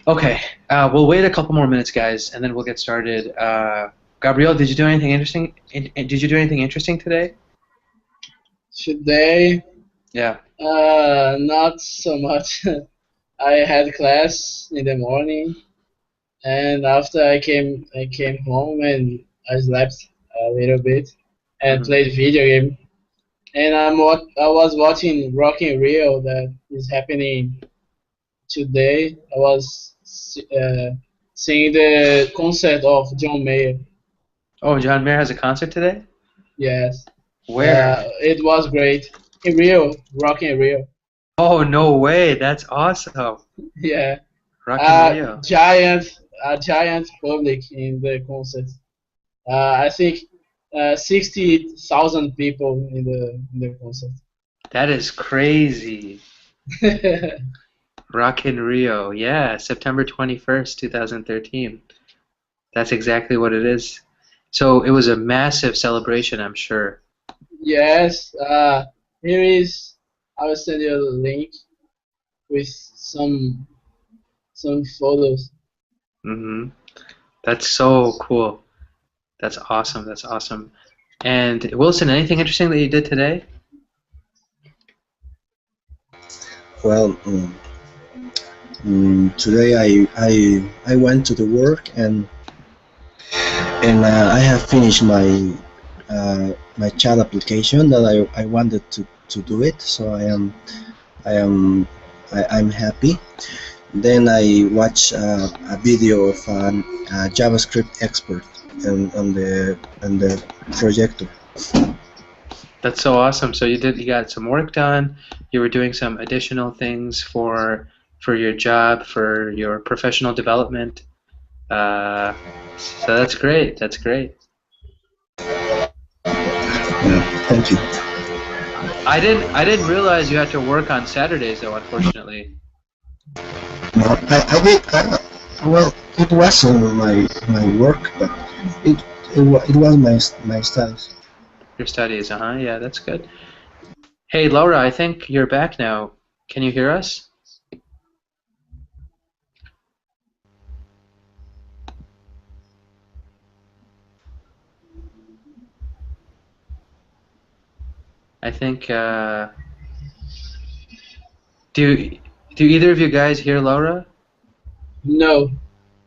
Okay, we'll wait a couple more minutes, guys, and then we'll get started. Gabriel, did you do anything interesting? Did you do anything interesting today? Today, Yeah. not so much. I had class in the morning, and after I came home and I slept a little bit and Hmm. played video game. And I was watching Rock in Rio that is happening today. I was seeing the concert of John Mayer. Oh, John Mayer has a concert today? Yes, Where? it was great in Rio, Rock in Rio. Oh, no way! That's awesome. Yeah. Rock in Rio. Giant, a giant public in the concert. I think 60,000 people in the concert. That is crazy. Rock in Rio. Yeah, September 21st, 2013. That's exactly what it is. So it was a massive celebration, I'm sure. Yes. Here is. I will send you a link with some photos. Hmm. That's so cool. That's awesome. That's awesome. And Wilson, anything interesting that you did today? Well, today I went to the work and I have finished my chat application that I wanted to do it. So I am I'm happy. Then I watched a video of a JavaScript expert on the projector. That's so awesome. So you got some work done. You were doing some additional things for your job, for your professional development. Uh, so that's great. That's great. Yeah, thank you. I didn't realize you had to work on Saturdays though, unfortunately. No, I did. Well, it wasn't my work, but it was my studies. Your studies, uh-huh. Yeah, that's good. Hey, Laura, I think you're back now. Can you hear us? I think do do either of you guys hear Laura? No.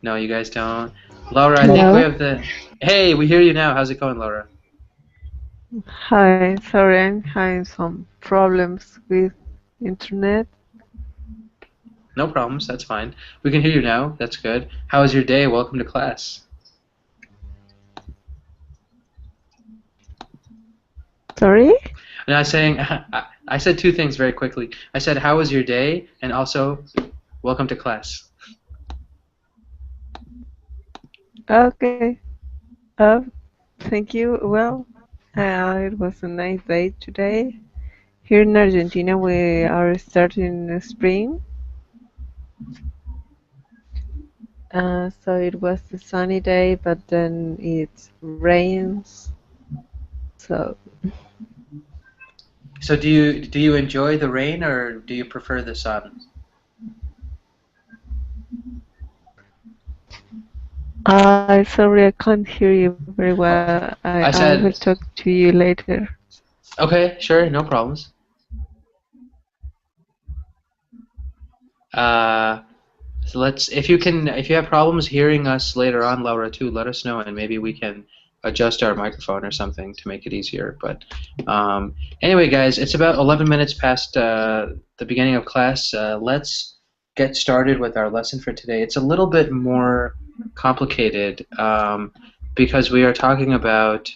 No, you guys don't. Laura, I think we Hello. have the. Hey, we hear you now. How's it going, Laura? Hi. Sorry, I'm having some problems with internet. No problems. That's fine. We can hear you now. That's good. How was your day? Welcome to class. Sorry? And I was saying, I said two things very quickly. I said, how was your day? And also, welcome to class. Okay. Thank you. Well, it was a nice day today. Here in Argentina, we are starting spring. So it was a sunny day, but then it rains. So So do you enjoy the rain or do you prefer the sun? sorry, I can't hear you very Oh, well. I I will said, talk to you later. okay, sure, no problems. Uh, so if you have problems hearing us later on, Laura, too, let us know and maybe we can adjust our microphone or something to make it easier. But anyway, guys, it's about 11 minutes past the beginning of class. Let's get started with our lesson for today. It's a little bit more complicated because we are talking about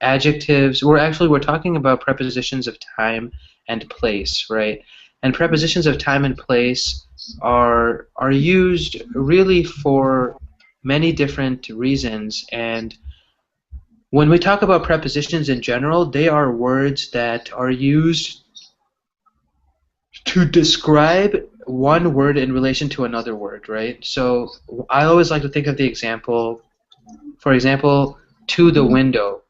adjectives. We're talking about prepositions of time and place, right? And prepositions of time and place are used really for many different reasons. And when we talk about prepositions in general, they are words that are used to describe one word in relation to another word, right? So I always like to think of the example, for example, to the window.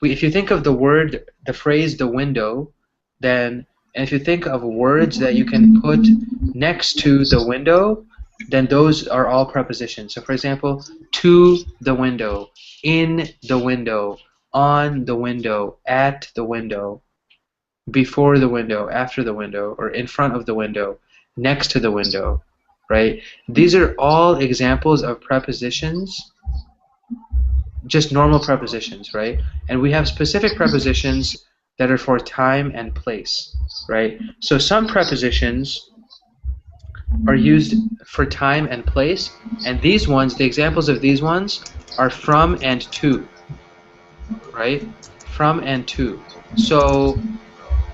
If you think of the phrase the window, then, and if you think of words that you can put next to the window, then those are all prepositions. So for example, to the window, in the window, on the window, at the window, before the window, after the window, or in front of the window, next to the window, right? These are all examples of prepositions, just normal prepositions, right? And we have specific prepositions that are for time and place, right? So some prepositions are used for time and place, and these ones, the examples of these ones, are from and to, right? From and to. So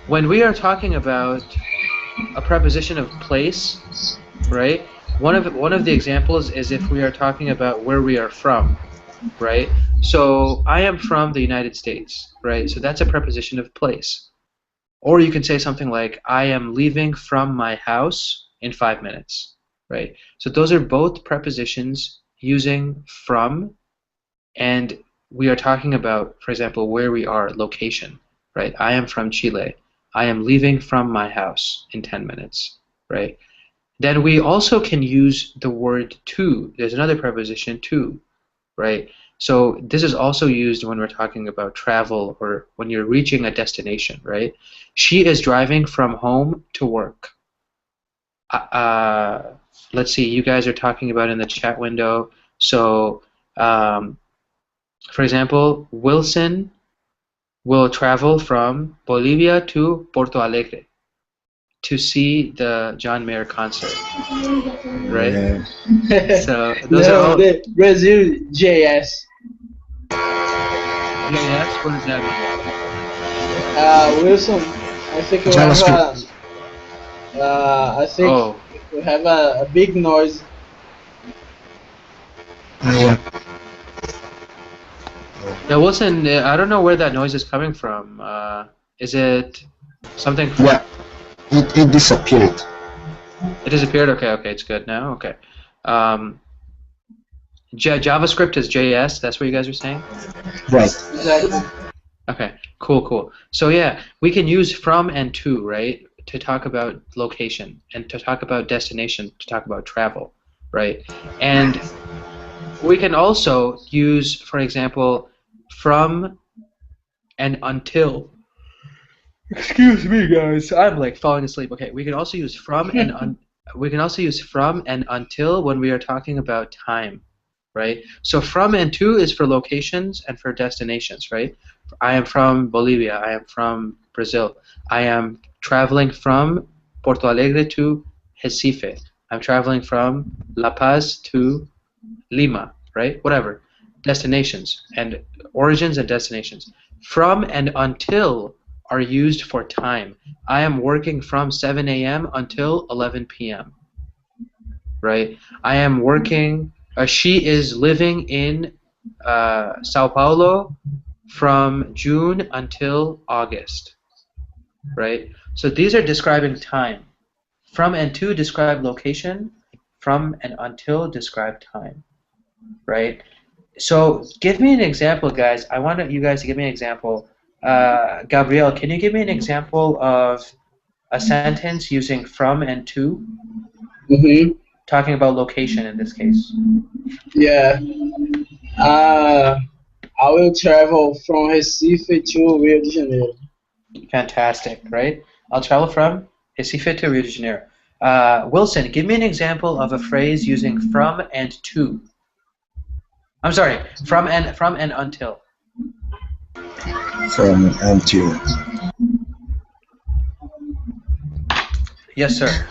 when we are talking about a preposition of place, right? One of the examples is if we are talking about where we are from, right? So I am from the United States, right? So that's a preposition of place. Or you can say something like I am leaving from my house in 5 minutes, right? So those are both prepositions using from, and we are talking about, for example, where we are, location, right? I am from Chile. I am leaving from my house in 10 minutes, right? Then we also can use the word to. There's another preposition, to, right? So this is also used when we're talking about travel or when you're reaching a destination, right? She is driving from home to work. Let's see, you guys are talking about in the chat window. So, for example, Wilson will travel from Bolivia to Porto Alegre to see the John Mayer concert, right? Yeah. So those are all. the Brazil JS. Yes, what does that Wilson, I think we have JavaScript. I think Oh. we have a big noise. Yeah. Yeah, Wilson, I don't know where that noise is coming from. Is it something from... Yeah. It disappeared. It disappeared? Okay, it's good now? Okay. JavaScript is JS, that's what you guys are saying? Right. Exactly. Okay, cool. So yeah, we can use from and to, right, to talk about location, and to talk about destination, to talk about travel, right? And we can also use, for example, from and until. Excuse me, guys. I'm like falling asleep. Okay, we can also use from and until when we are talking about time, right? So from and to is for locations and for destinations, right? I am from Bolivia. I am from Brazil. I am traveling from Porto Alegre to Recife. I'm traveling from La Paz to Lima, right? Whatever. Destinations and origins and destinations. From and until are used for time. I am working from 7 a.m. until 11 p.m. Right? I am working. She is living in Sao Paulo from June until August. Right? So these are describing time. From and to describe location. From and until describe time. Right? So give me an example, guys. I want you guys to give me an example. Gabrielle, can you give me an example of a sentence using from and to? Mm-hmm. Talking about location in this case. Yeah. I will travel from Recife to Rio de Janeiro. Fantastic, right? I'll travel from Recife to Rio de Janeiro. Wilson, give me an example of a phrase using from and to. I'm sorry, from and until. From until. Yes, sir.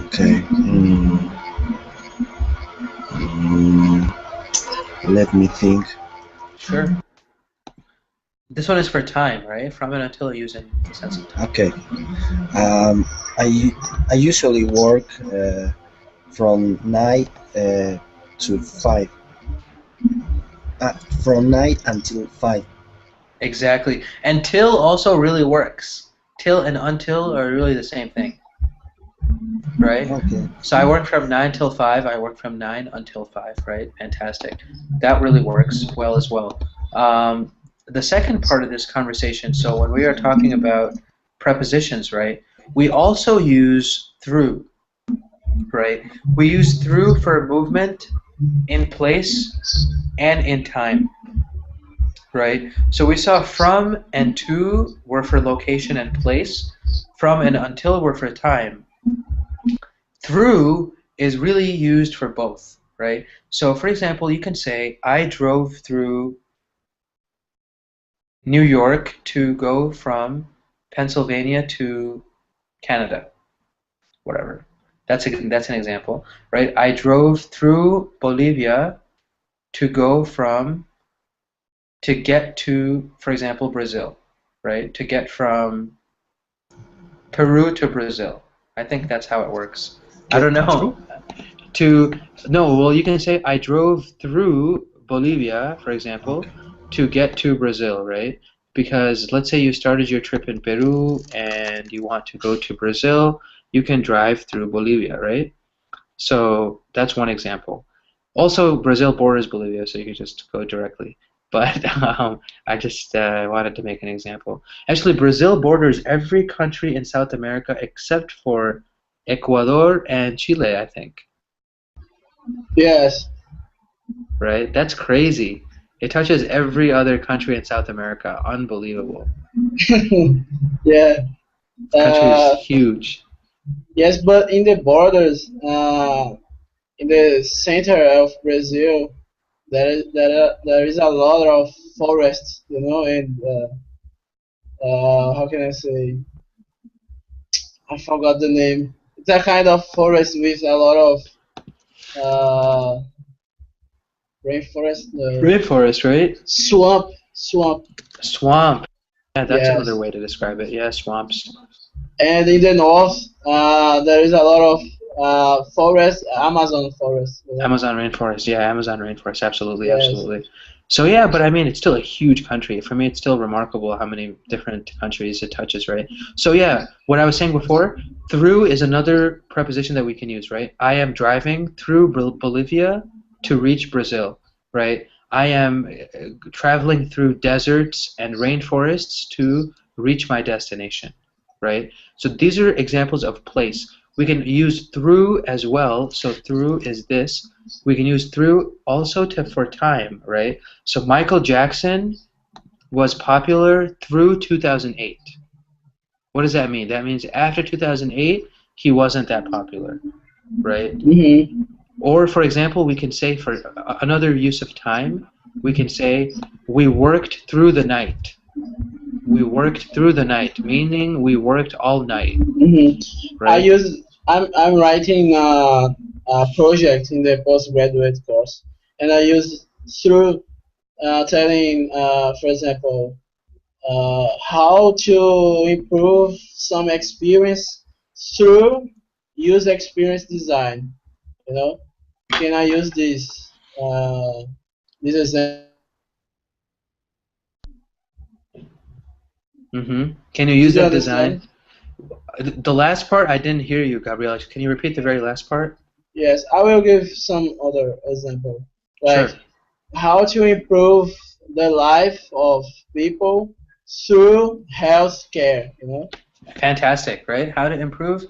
Okay. Let me think. Sure. This one is for time, right? From and until using the sense of time. Okay. I usually work from 9 to 5. From 9 until 5. Exactly. And till also really works. Till and until are really the same thing. Right? Okay. So I work from 9 till 5. I work from 9 until 5, right? Fantastic. That really works well as well. The second part of this conversation, so when we are talking about prepositions, right, we also use through, right? We use through for movement in place and in time, right? So we saw from and to were for location and place. From and until were for time. Through is really used for both, right? So for example, you can say, I drove through New York to go from Pennsylvania to Canada, whatever. That's an example, right? I drove through Bolivia to go to get to, for example, Brazil, right? To get from Peru to Brazil. I think that's how it works. I don't know. No, well, you can say I drove through Bolivia, for example, to get to Brazil, right? Because let's say you started your trip in Peru and you want to go to Brazil, you can drive through Bolivia, right? So that's one example. Also, Brazil borders Bolivia, so you can just go directly. But I just wanted to make an example. Actually, Brazil borders every country in South America except for Ecuador and Chile, I think. Yes. Right? That's crazy. It touches every other country in South America. Unbelievable. Yeah. This country is huge. Yes, but in the borders, in the center of Brazil, there is a lot of forests, you know, and how can I say? I forgot the name. It's a kind of forest with a lot of uh, rainforest, Rainforest, right? swamp. Swamp. Yeah, that's Yes. another way to describe it. Yeah, swamps. And in the north, there is a lot of forest, Amazon forest. You know? Amazon rainforest. Yeah, Amazon rainforest. Absolutely, Yes. absolutely. So yeah, but I mean, it's still a huge country. For me, it's still remarkable how many different countries it touches, right? So yeah, what I was saying before, through is another preposition that we can use, right? I am driving through Bolivia to reach Brazil, right? I am traveling through deserts and rainforests to reach my destination, right? So these are examples of place. We can use through as well. So through is this. We can use through also for time, right? So Michael Jackson was popular through 2008. What does that mean? That means after 2008, he wasn't that popular, right? Mm-hmm. Or, for example, we can say for another use of time, we can say, we worked through the night. We worked through the night, meaning we worked all night. Mm-hmm. Right? I'm writing a project in the postgraduate course, and I use through telling, for example, how to improve some experience through user experience design. You know, can I use this example? Can you use Did you that understand? design? The last part, I didn't hear you, Gabriel. Can you repeat the very last part? Yes, I will give some other example, like Sure. how to improve the life of people through healthcare. You know. Fantastic, right? How to improve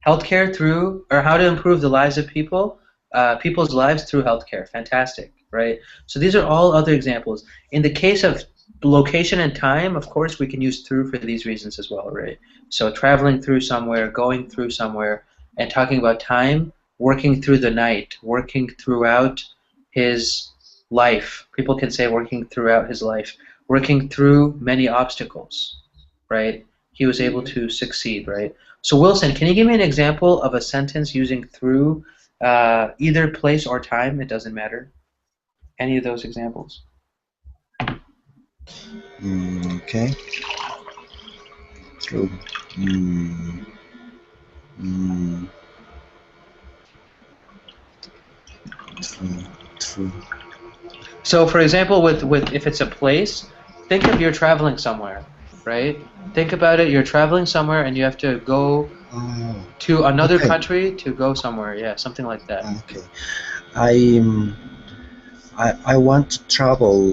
healthcare through, or how to improve the lives of people's lives through healthcare. Fantastic, right? So these are all other examples. In the case of location and time, of course, we can use through for these reasons as well, right? So traveling through somewhere, going through somewhere, and talking about time, working through the night, working throughout his life. People can say working throughout his life, working through many obstacles, right? He was able to succeed, right? So Wilson, can you give me an example of a sentence using through either place or time? It doesn't matter. Any of those examples? Okay. True. Mm, mm, true. True. So, for example, with if it's a place, think of you're traveling somewhere, right? Think about it. You're traveling somewhere, and you have to go Oh, to another okay. country to go somewhere. Yeah, something like that. Okay. I I want to travel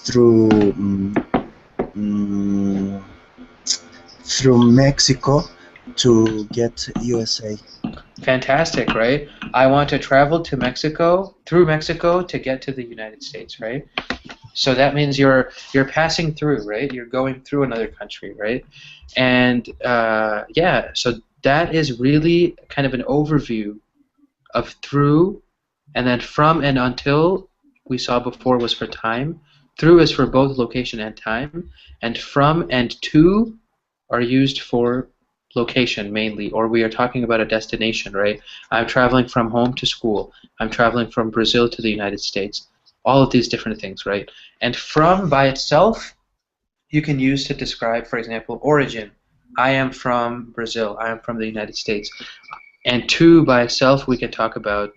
through mm, through Mexico to get USA. Fantastic, right? I want to travel to Mexico, through Mexico, to get to the United States, right? So that means you're passing through, right? You're going through another country, right? And yeah, so that is really kind of an overview of through, and then from and until we saw before was for time. Through is for both location and time, and from and to are used for location mainly, or we are talking about a destination, right? I'm traveling from home to school. I'm traveling from Brazil to the United States. All of these different things, right? And from by itself, you can use to describe, for example, origin. I am from Brazil. I am from the United States. And to by itself, we can talk about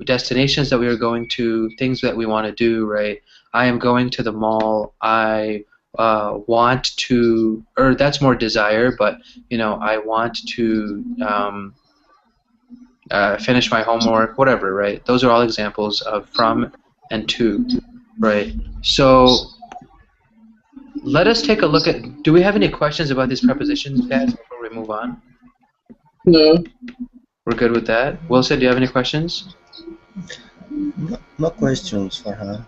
destinations that we are going to, things that we want to do, right? I am going to the mall. I want to, or that's more desire, but you know, I want to finish my homework, whatever, right? Those are all examples of from and to, right? So let us take a look at, do we have any questions about these prepositions, guys, before we move on? No. We're good with that. Wilson, do you have any questions? No questions for her.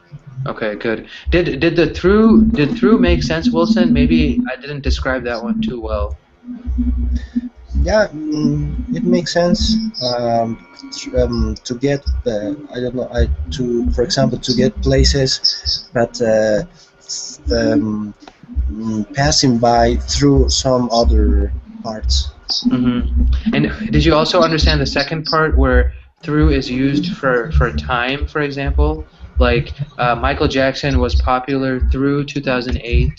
Okay, good. Did through make sense, Wilson? Maybe I didn't describe that one too well. Yeah, it makes sense. To get, I don't know, for example, to get places that passing by through some other parts. Mm-hmm. And did you also understand the second part where through is used for time, for example? Like Michael Jackson was popular through 2008.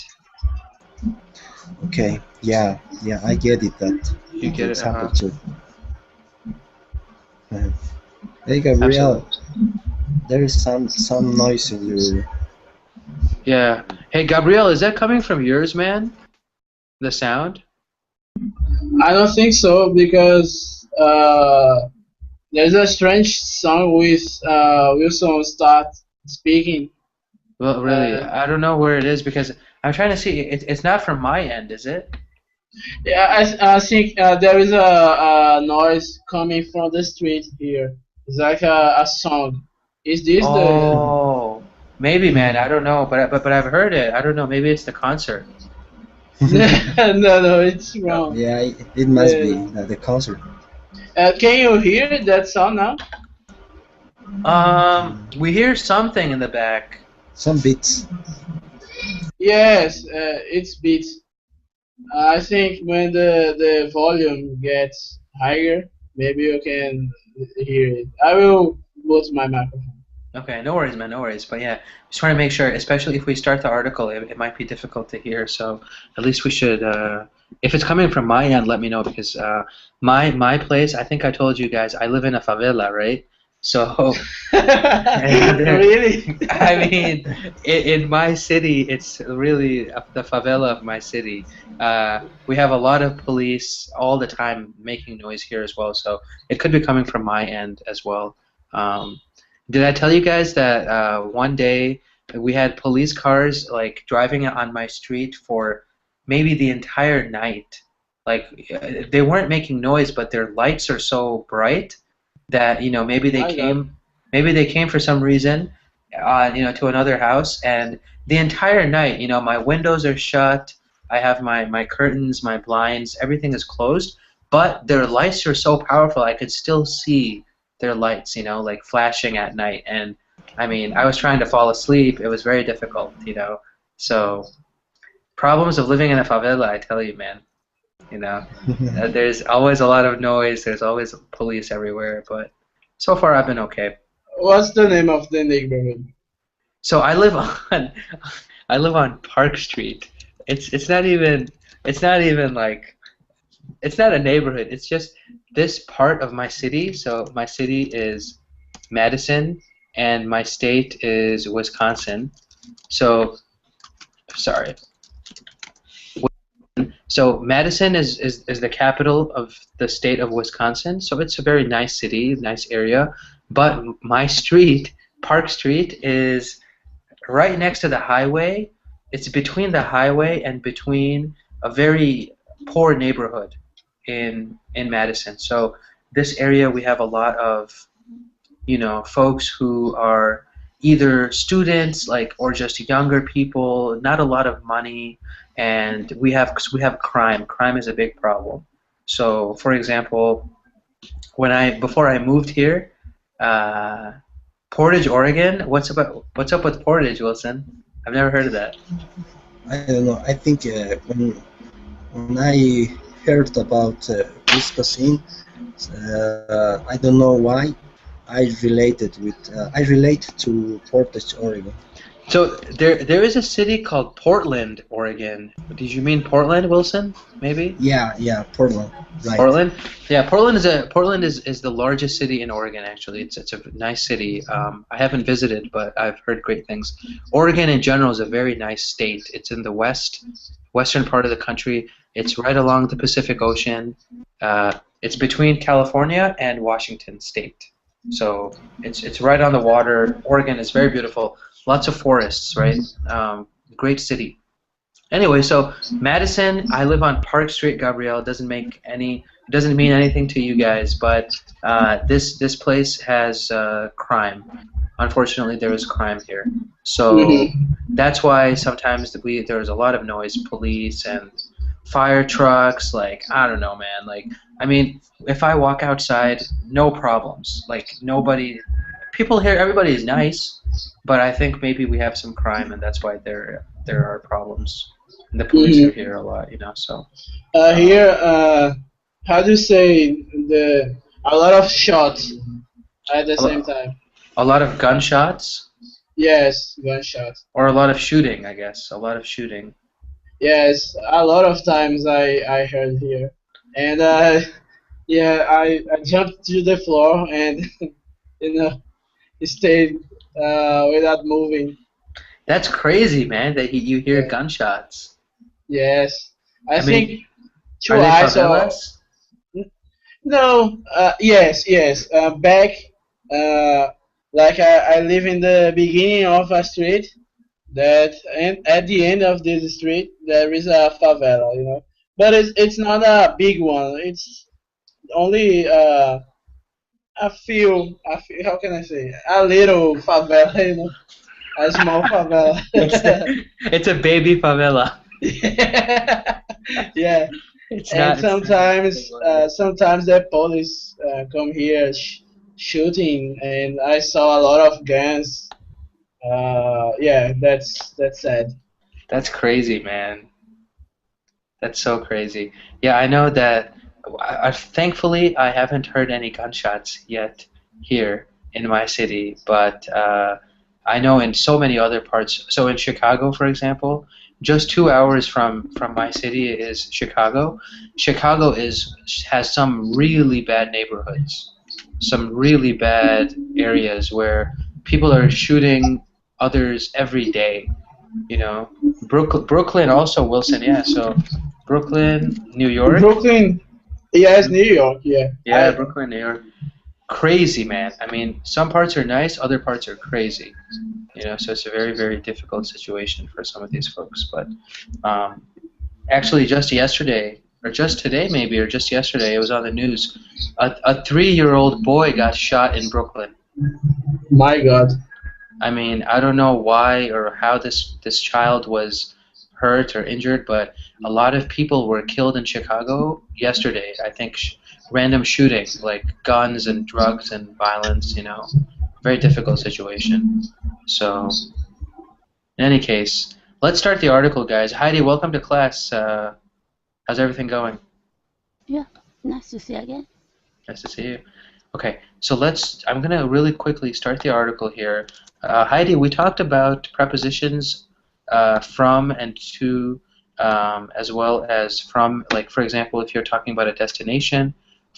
Okay, yeah, I get it. That You get it? example too. Hey, Gabriel, Absolutely. there is some noise in your. Yeah. Hey, Gabriel, is that coming from yours, man? The sound? I don't think so because there's a strange song with Wilson start speaking. Well, really, I don't know where it is because I'm trying to see. It's not from my end, is it? Yeah, I think there is a noise coming from the street here. It's like a song. Is this Oh, maybe, man. I don't know, but I've heard it. I don't know. Maybe it's the concert. No, it's wrong. Yeah, it must be the concert. Can you hear that sound now? We hear something in the back. Some beats. Yes, it's beats. I think when the volume gets higher, maybe you can hear it. I will mute my microphone. Okay, no worries, man, no worries. But yeah, just trying to make sure, especially if we start the article, it might be difficult to hear. So at least we should, if it's coming from my end, let me know because my place, I think I told you guys, I live in a favela, right? So, Really? I mean, in my city, it's really the favela of my city. We have a lot of police all the time making noise here as well, so it could be coming from my end as well. Did I tell you guys that one day we had police cars like driving on my street for maybe the entire night? Like they weren't making noise, but their lights are so bright that maybe they came for some reason to another house, and the entire night my windows are shut. I have my curtains, my blinds, everything is closed, but their lights are so powerful I could still see their lights, like flashing at night. And I mean, I was trying to fall asleep. It was very difficult, So problems of living in a favela, I tell you, man. There's always a lot of noise. There's always police everywhere, but so far I've been okay. What's the name of the neighborhood? So I live on Park Street. It's not even like it's not a neighborhood. It's just this part of my city. So my city is Madison, and my state is Wisconsin. So, sorry. So Madison is the capital of the state of Wisconsin. So it's a very nice city, nice area. But my street, Park Street, is right next to the highway. It's between the highway and between a very poor neighborhood. in Madison. So this area we have a lot of folks who are either students or just younger people, not a lot of money, and we have crime. Crime is a big problem. So for example, before I moved here, uh, Portage, Oregon. What's up with Portage, Wilson? I've never heard of that. I don't know. I think when I heard about Wisconsin, I don't know why I relate to Portage, Oregon. So there is a city called Portland, Oregon. Did you mean Portland, Wilson? Maybe? Yeah, Portland, right? Portland? Yeah, Portland is the largest city in Oregon actually. It's a nice city. I haven't visited, but I've heard great things. Oregon in general is a very nice state. It's in the western part of the country. It's right along the Pacific Ocean. It's between California and Washington State. So it's right on the water. Oregon is very beautiful. Lots of forests, right? Great city. Anyway, so Madison, I live on Park Street, Gabrielle. It doesn't mean anything to you guys, but this place has crime. Unfortunately, there is crime here. So that's why sometimes there's a lot of noise, police and fire trucks. I don't know, man. I mean, if I walk outside, no problems. People here, everybody is nice, but I think maybe we have some crime, and that's why there are problems. And the police are here a lot, So here, how do you say a lot of shots at the same time? A lot of gunshots? Yes, gunshots. Or a lot of shooting, I guess. A lot of shooting. Yes, a lot of times I heard here, and yeah, I jumped to the floor and stayed without moving. That's crazy, man. That you hear gunshots. Yes, I think mean, twice or no. Yes. Back, I live in the beginning of a street. And at the end of this street there is a favela, but it's not a big one. It's only a few. How can I say? A little favela, a small favela. It's a baby favela. Yeah. And sometimes the police come here shooting, and I saw a lot of guns. Yeah, that's sad. That's crazy, man. That's so crazy. Yeah, I know that. Thankfully, I haven't heard any gunshots yet here in my city, but I know in so many other parts. So in Chicago, for example, just 2 hours from my city is Chicago. Chicago has some really bad neighborhoods, some really bad areas where people are shooting others every day. Brooklyn also, Wilson. Yeah, so Brooklyn, New York. Brooklyn. Yes, New York. Yeah. Yeah, Brooklyn, New York. Crazy, man. I mean, some parts are nice, other parts are crazy. So it's a very, very difficult situation for some of these folks. But actually, just yesterday, or just today maybe, or just yesterday, it was on the news. A 3-year-old boy got shot in Brooklyn. My God. I mean, I don't know why or how this child was hurt or injured, but a lot of people were killed in Chicago yesterday. I think random shooting, like guns and drugs and violence, very difficult situation. So, in any case, let's start the article, guys. Heidi, welcome to class. How's everything going? Yeah, nice to see you again. Nice to see you. Okay, so I'm going to really quickly start the article here. Heidi, we talked about prepositions from and to, as well as from, for example, if you're talking about a destination,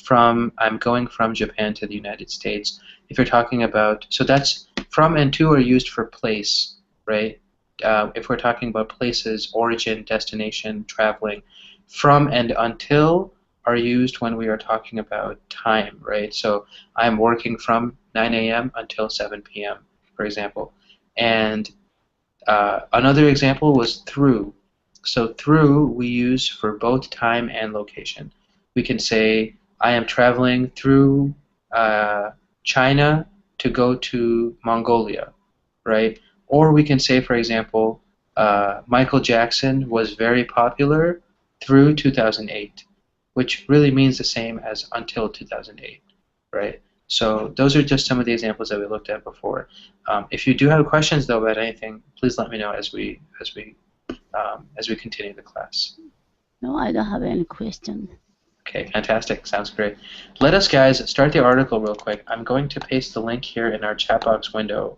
I'm going from Japan to the United States. If you're talking about, so that's from and to are used for place, right? If we're talking about places, origin, destination, traveling. From and until are used when we are talking about time, right? So I'm working from 9 a.m. until 7 p.m., for example. And another example was through. So through we use for both time and location. We can say, I am traveling through China to go to Mongolia, right? Or we can say, for example, Michael Jackson was very popular through 2008, which really means the same as until 2008, right? So those are just some of the examples that we looked at before. If you do have questions though about anything, please let me know as we continue the class. No, I don't have any question. Okay, fantastic. Sounds great. Let us, guys, start the article real quick. I'm going to paste the link here in our chat box window,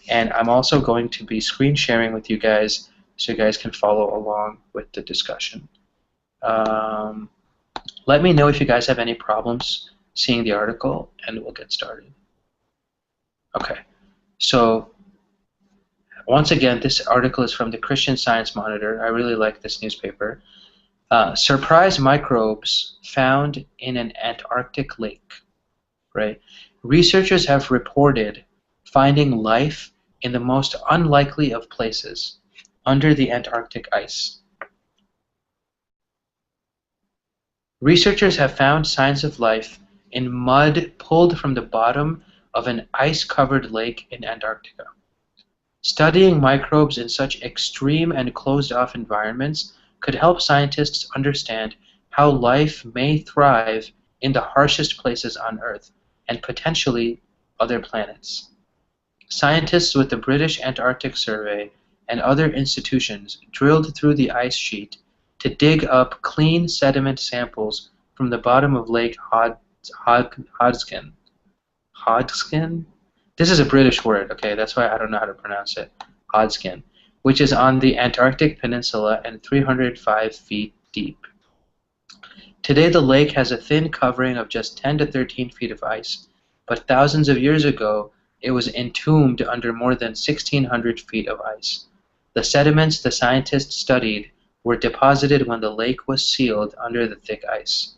and I'm also going to be screen sharing with you guys so you guys can follow along with the discussion. Let me know if you guys have any problems seeing the article, and we'll get started. Okay, so once again, this article is from the Christian Science Monitor. I really like this newspaper. Surprise microbes found in an Antarctic lake, right? Researchers have reported finding life in the most unlikely of places, under the Antarctic ice. Researchers have found signs of life in mud pulled from the bottom of an ice-covered lake in Antarctica. Studying microbes in such extreme and closed-off environments could help scientists understand how life may thrive in the harshest places on Earth and potentially other planets. Scientists with the British Antarctic Survey and other institutions drilled through the ice sheet to dig up clean sediment samples from the bottom of Lake Hodgkin. Hodgkin? This is a British word, okay? That's why I don't know how to pronounce it. Hodgkin, which is on the Antarctic Peninsula and 305 feet deep. Today the lake has a thin covering of just 10 to 13 feet of ice, but thousands of years ago it was entombed under more than 1,600 feet of ice. The sediments the scientists studied were deposited when the lake was sealed under the thick ice.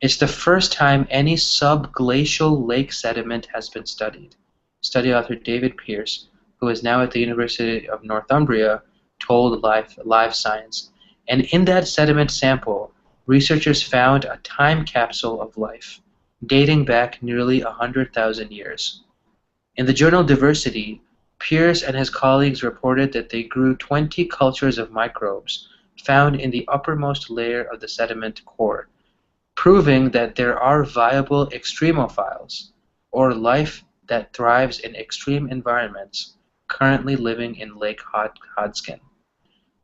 It's the first time any subglacial lake sediment has been studied. Study author David Pearce, who is now at the University of Northumbria, told Live Science. And in that sediment sample, researchers found a time capsule of life, dating back nearly 100,000 years. In the journal Diversity, Pearce and his colleagues reported that they grew 20 cultures of microbes found in the uppermost layer of the sediment core, proving that there are viable extremophiles, or life that thrives in extreme environments, currently living in Lake Hodgkin.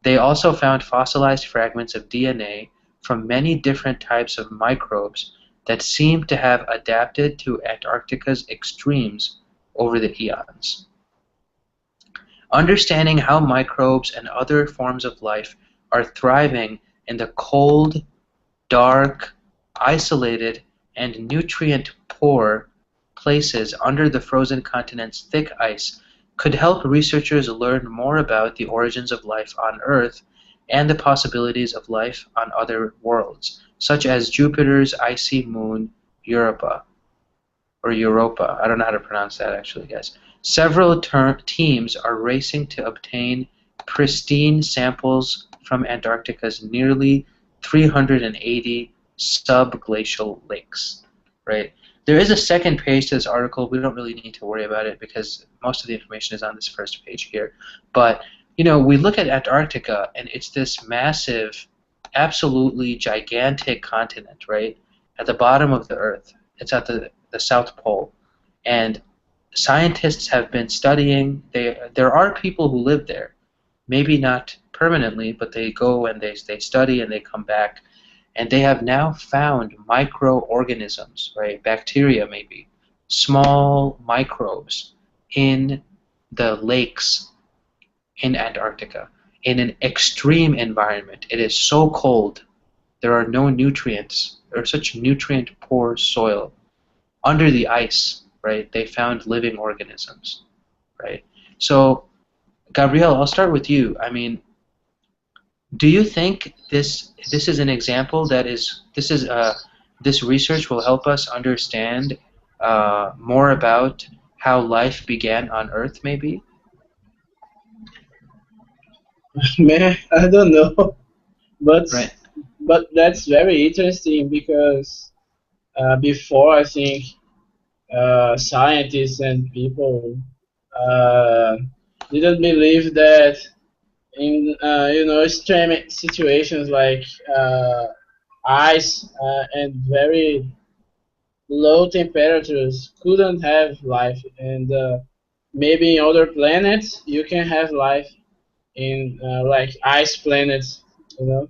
They also found fossilized fragments of DNA from many different types of microbes that seem to have adapted to Antarctica's extremes over the eons. Understanding how microbes and other forms of life are thriving in the cold, dark, isolated, and nutrient-poor places under the frozen continent's thick ice could help researchers learn more about the origins of life on Earth and the possibilities of life on other worlds, such as Jupiter's icy moon, Europa. I don't know how to pronounce that actually, guys. Several teams are racing to obtain pristine samples from Antarctica's nearly 380 subglacial lakes, right? There is a second page to this article. We don't really need to worry about it because most of the information is on this first page here. But, you know, we look at Antarctica and it's this massive, absolutely gigantic continent, right? At the bottom of the Earth. It's at the South Pole. And scientists have been studying. There are people who live there. Maybe not permanently, but they go and they study and they come back. And they have now found microorganisms, right? Bacteria maybe, small microbes in the lakes in Antarctica, in an extreme environment. It is so cold. There are no nutrients. There's such nutrient-poor soil. Under the ice, right, they found living organisms, right? So, Gabrielle, I'll start with you. I mean, do you think this is an example that this research will help us understand more about how life began on Earth, maybe? Man, I don't know, but Right. but that's very interesting because before I think scientists and people uh, didn't believe that in extreme situations like ice and very low temperatures couldn't have life, and maybe in other planets you can have life in like ice planets, you know.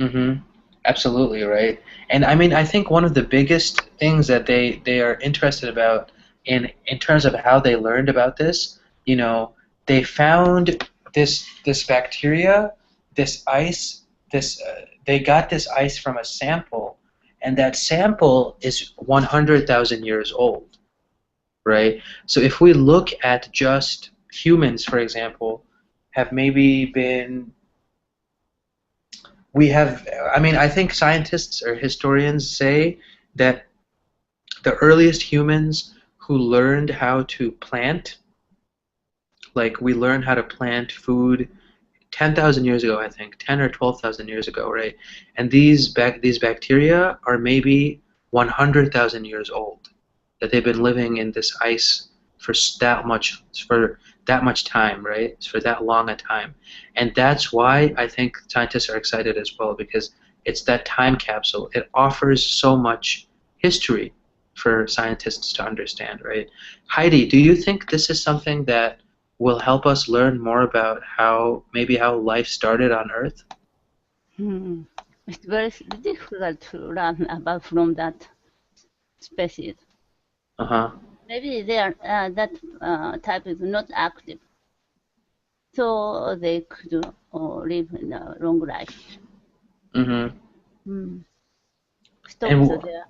Mm-hmm. Absolutely, right. And I mean, I think one of the biggest things that they are interested about in terms of how they learned about this, you know, they found this bacteria, this ice, this they got this ice from a sample, and that sample is 100,000 years old, right? So if we look at just humans, for example, have maybe been we have, I mean, I think scientists or historians say that the earliest humans who learned how to plant, like we learned how to plant food 10,000 years ago, I think, 10 or 12,000 years ago, right? And these bacteria are maybe 100,000 years old, that they've been living in this ice for that much time, right? For that long a time. And that's why I think scientists are excited as well, because it's that time capsule. It offers so much history for scientists to understand, right? Heidi, do you think this is something that will help us learn more about how life started on Earth? Hmm. It's very difficult to learn about from that species. Uh-huh. Maybe that type is not active, so they could live in a long life. Mm-hmm. Hmm. And Stops there.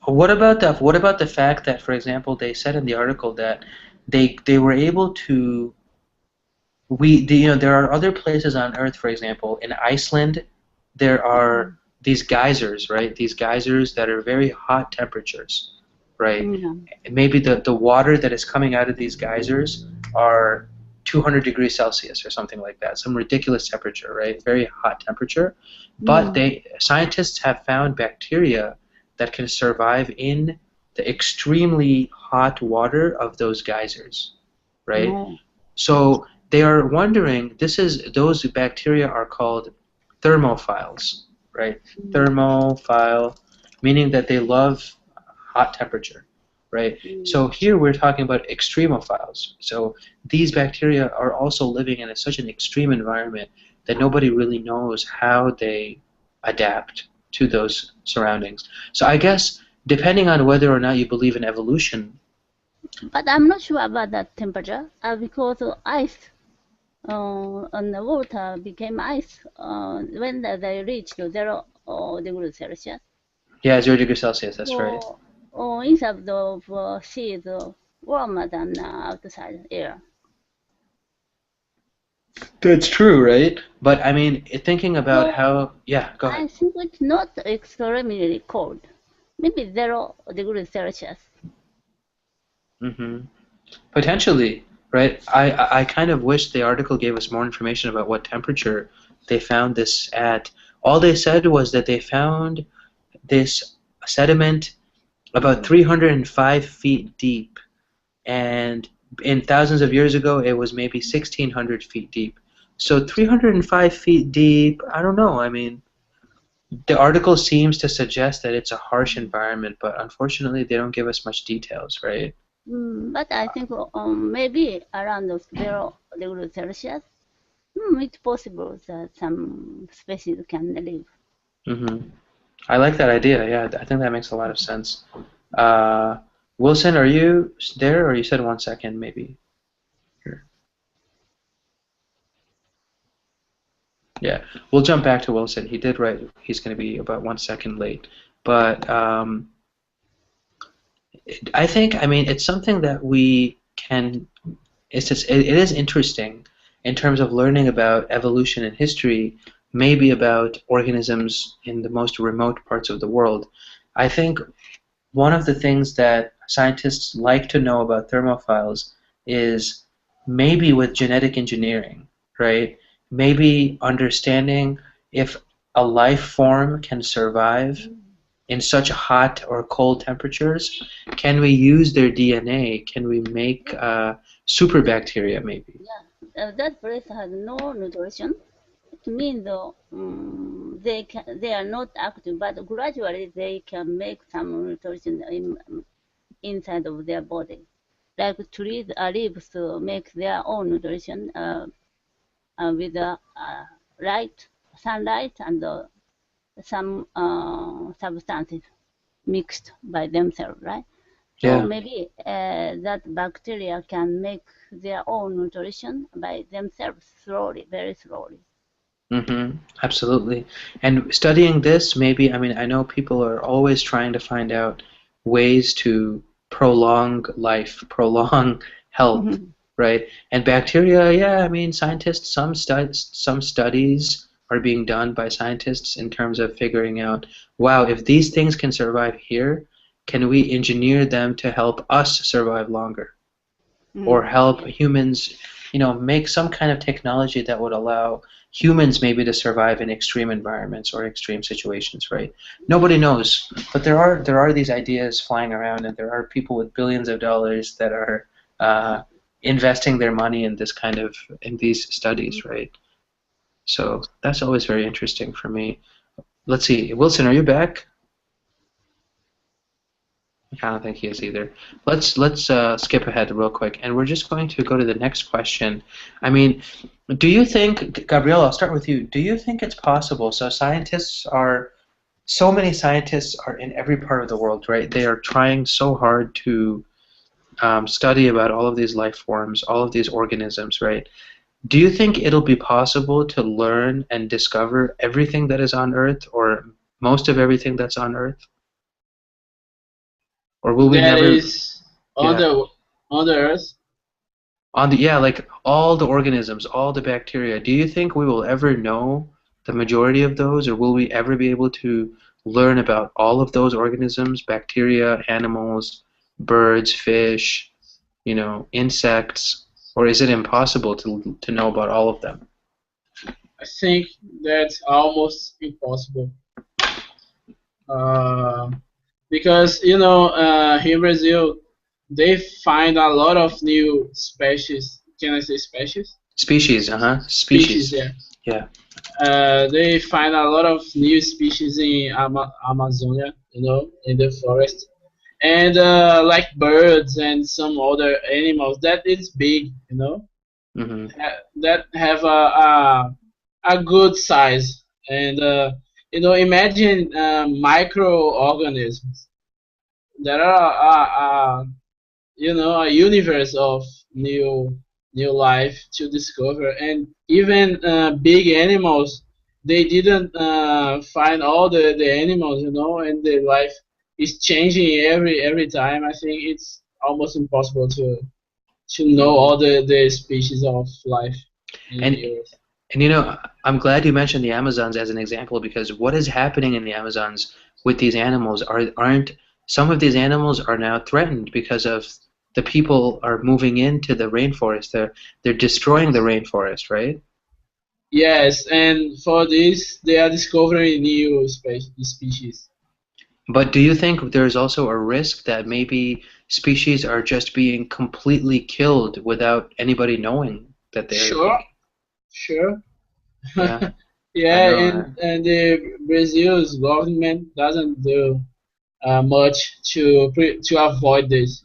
what about the fact that, for example, they said in the article that they were able to there are other places on Earth, for example, in Iceland, there are these geysers, right? These geysers that are very hot temperatures, right? Yeah. Maybe the water that is coming out of these geysers are 200 degrees Celsius or something like that, some ridiculous temperature, right? Very hot temperature. But Mm. scientists have found bacteria that can survive in the extremely hot water of those geysers, right? No. So they are wondering, those bacteria are called thermophiles, right? Mm. Thermophile, meaning that they love hot temperature, right? Mm. So here we're talking about extremophiles. So these bacteria are also living in such an extreme environment that nobody really knows how they adapt to those surroundings. So I guess depending on whether or not you believe in evolution. But I'm not sure about that temperature because ice and the water became ice when they reached 0 degrees Celsius. Yeah, 0 degrees Celsius, that's right. So inside of sea is warmer than outside air. That's true, right? But I mean, thinking about So how, yeah, go ahead. I think it's not extremely cold. Maybe 0 degrees Celsius. Hmm. Potentially, right? I kind of wish the article gave us more information about what temperature they found this at. All they said was that they found this sediment about 305 feet deep, and in thousands of years ago, it was maybe 1,600 feet deep. So 305 feet deep, I don't know. I mean, the article seems to suggest that it's a harsh environment, but unfortunately, they don't give us much details, right? But I think maybe around 0 degrees Celsius, it's possible that some species can live. Hmm. I like that idea. Yeah, I think that makes a lot of sense. Uh, Wilson, are you there, or you said 1 second, maybe? Here. Yeah, we'll jump back to Wilson. He did write he's going to be about 1 second late, but I think, I mean, it's something that we can. It is interesting in terms of learning about evolution and history, maybe about organisms in the most remote parts of the world. I think one of the things that scientists like to know about thermophiles is maybe with genetic engineering, right? Maybe understanding if a life form can survive in such hot or cold temperatures? Can we use their DNA? Can we make super bacteria maybe? Yeah, that place has no nutrition. It means they are not active, but gradually they can make some nutrition inside of their body. Like trees, leaves make their own nutrition with light, sunlight, and some substances mixed by themselves, right? So Yeah. maybe that bacteria can make their own nutrition by themselves slowly, very slowly. Absolutely. And studying this, maybe, I mean, I know people are always trying to find out ways to prolong life, prolong health, right? And bacteria, yeah, I mean, scientists, some studies are being done by scientists in terms of figuring out, wow, if these things can survive here, can we engineer them to help us survive longer? Or help humans, make some kind of technology that would allow humans maybe to survive in extreme environments or extreme situations, right? Nobody knows, but there are these ideas flying around, and there are people with billions of dollars that are investing their money in these studies, right? So that's always very interesting for me. Let's see, Wilson, are you back? I don't think he is either. Let's skip ahead real quick, and we're just going to go to the next question. I mean, do you think, Gabrielle, I'll start with you. Do you think it's possible? So many scientists are in every part of the world, right? They are trying so hard to study about all of these life forms, all of these organisms, right? Do you think it'll be possible to learn and discover everything that is on Earth, or most of everything that's on Earth? Or will we That never? is on Yeah. the Earth. Like all the organisms, all the bacteria. Do you think we will ever know the majority of those, or will we ever be able to learn about all of those organisms, bacteria, animals, birds, fish, insects, or is it impossible to know about all of them? I think that's almost impossible. Because here in Brazil, they find a lot of new species. Can I say species? Species, Species, species. yeah. Yeah. They find a lot of new species in Amazonia, in the forest, and like birds and some other animals that is big, that have a good size, and imagine microorganisms that are a universe of new life to discover, and even big animals. They didn't find all the animals, and the life is changing every time. I think it's almost impossible to know all the species of life in And the earth. and I'm glad you mentioned the Amazons as an example, because what is happening in the Amazons with these animals aren't some of these animals are now threatened because of the people are moving into the rainforest. They're destroying the rainforest, right? Yes, and for this, they are discovering new species. But do you think there's also a risk that maybe species are just being completely killed without anybody knowing that they're? Sure. Yeah, I Yeah, know. and the Brazil's government doesn't do much to avoid this,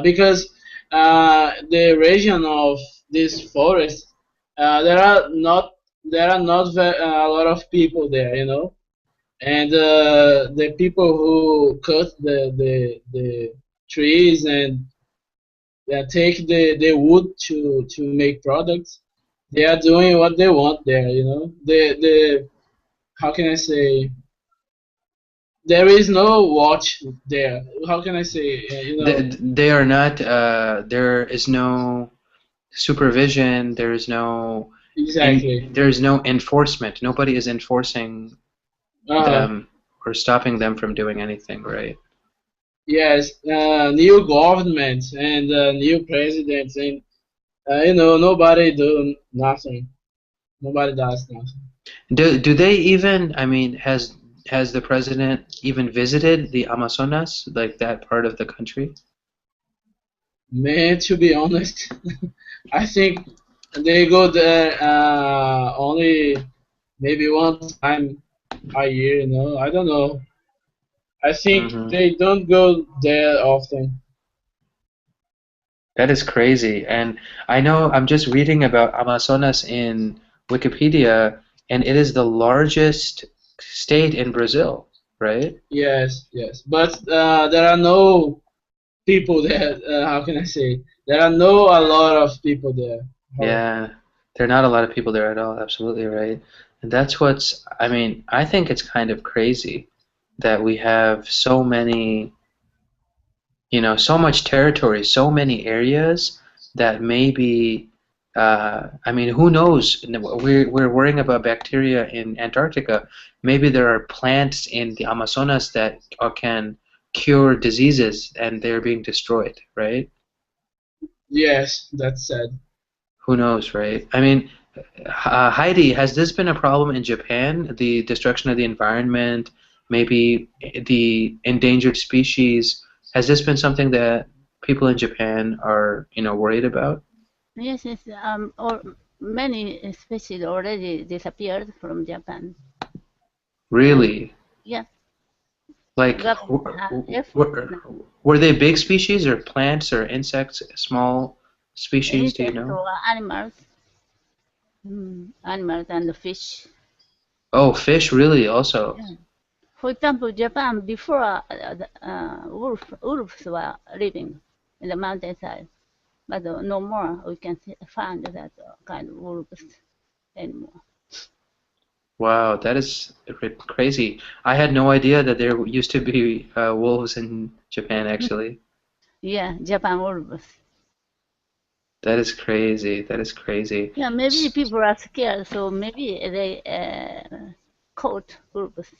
because the region of this forest, there are not a lot of people there, and the people who cut the trees and take the wood to make products, they are doing what they want there, the how can I say, there is no watch there. How can I say, They are not. There is no supervision. There is no. exactly. There is no enforcement. Nobody is enforcing Uh, them or stopping them from doing anything, right? yes, new governments and new presidents, and nobody do nothing. Nobody does nothing. Do they even? I mean, has the president even visited the Amazonas, like that part of the country? Man, to be honest, I think they go there only maybe one time a year. I don't know. I think Hmm. they don't go there often. That is crazy. And I know I'm just reading about Amazonas in Wikipedia, and it is the largest state in Brazil, right? Yes, yes, but there are no people there. How can I say? There are no a lot of people there. How- Yeah, there are not a lot of people there at all. Absolutely right. And that's what's, I mean, I think it's kind of crazy that we have so many, so much territory, so many areas that maybe, I mean, who knows? We're worrying about bacteria in Antarctica. Maybe there are plants in the Amazonas that can cure diseases and they're being destroyed, right? Yes, that's sad. Who knows, right? I mean, Heidi, has this been a problem in Japan? The destruction of the environment, maybe the endangered species. Has this been something that people in Japan are, worried about? Yes, yes. Or many species already disappeared from Japan, and Really? yeah, Like, government have effort were, now. were they big species or plants or insects, small species? Do you Insects know? or animals, animals and fish. Oh, fish, really, also. Yeah. For example, Japan before wolves were living in the mountainside, but no more. We can find that kind of wolves anymore. Wow, that is crazy. I had no idea that there used to be wolves in Japan, actually. Yeah, Japan wolves. That is crazy. That is crazy. Yeah, maybe people are scared, so maybe they caught wolves,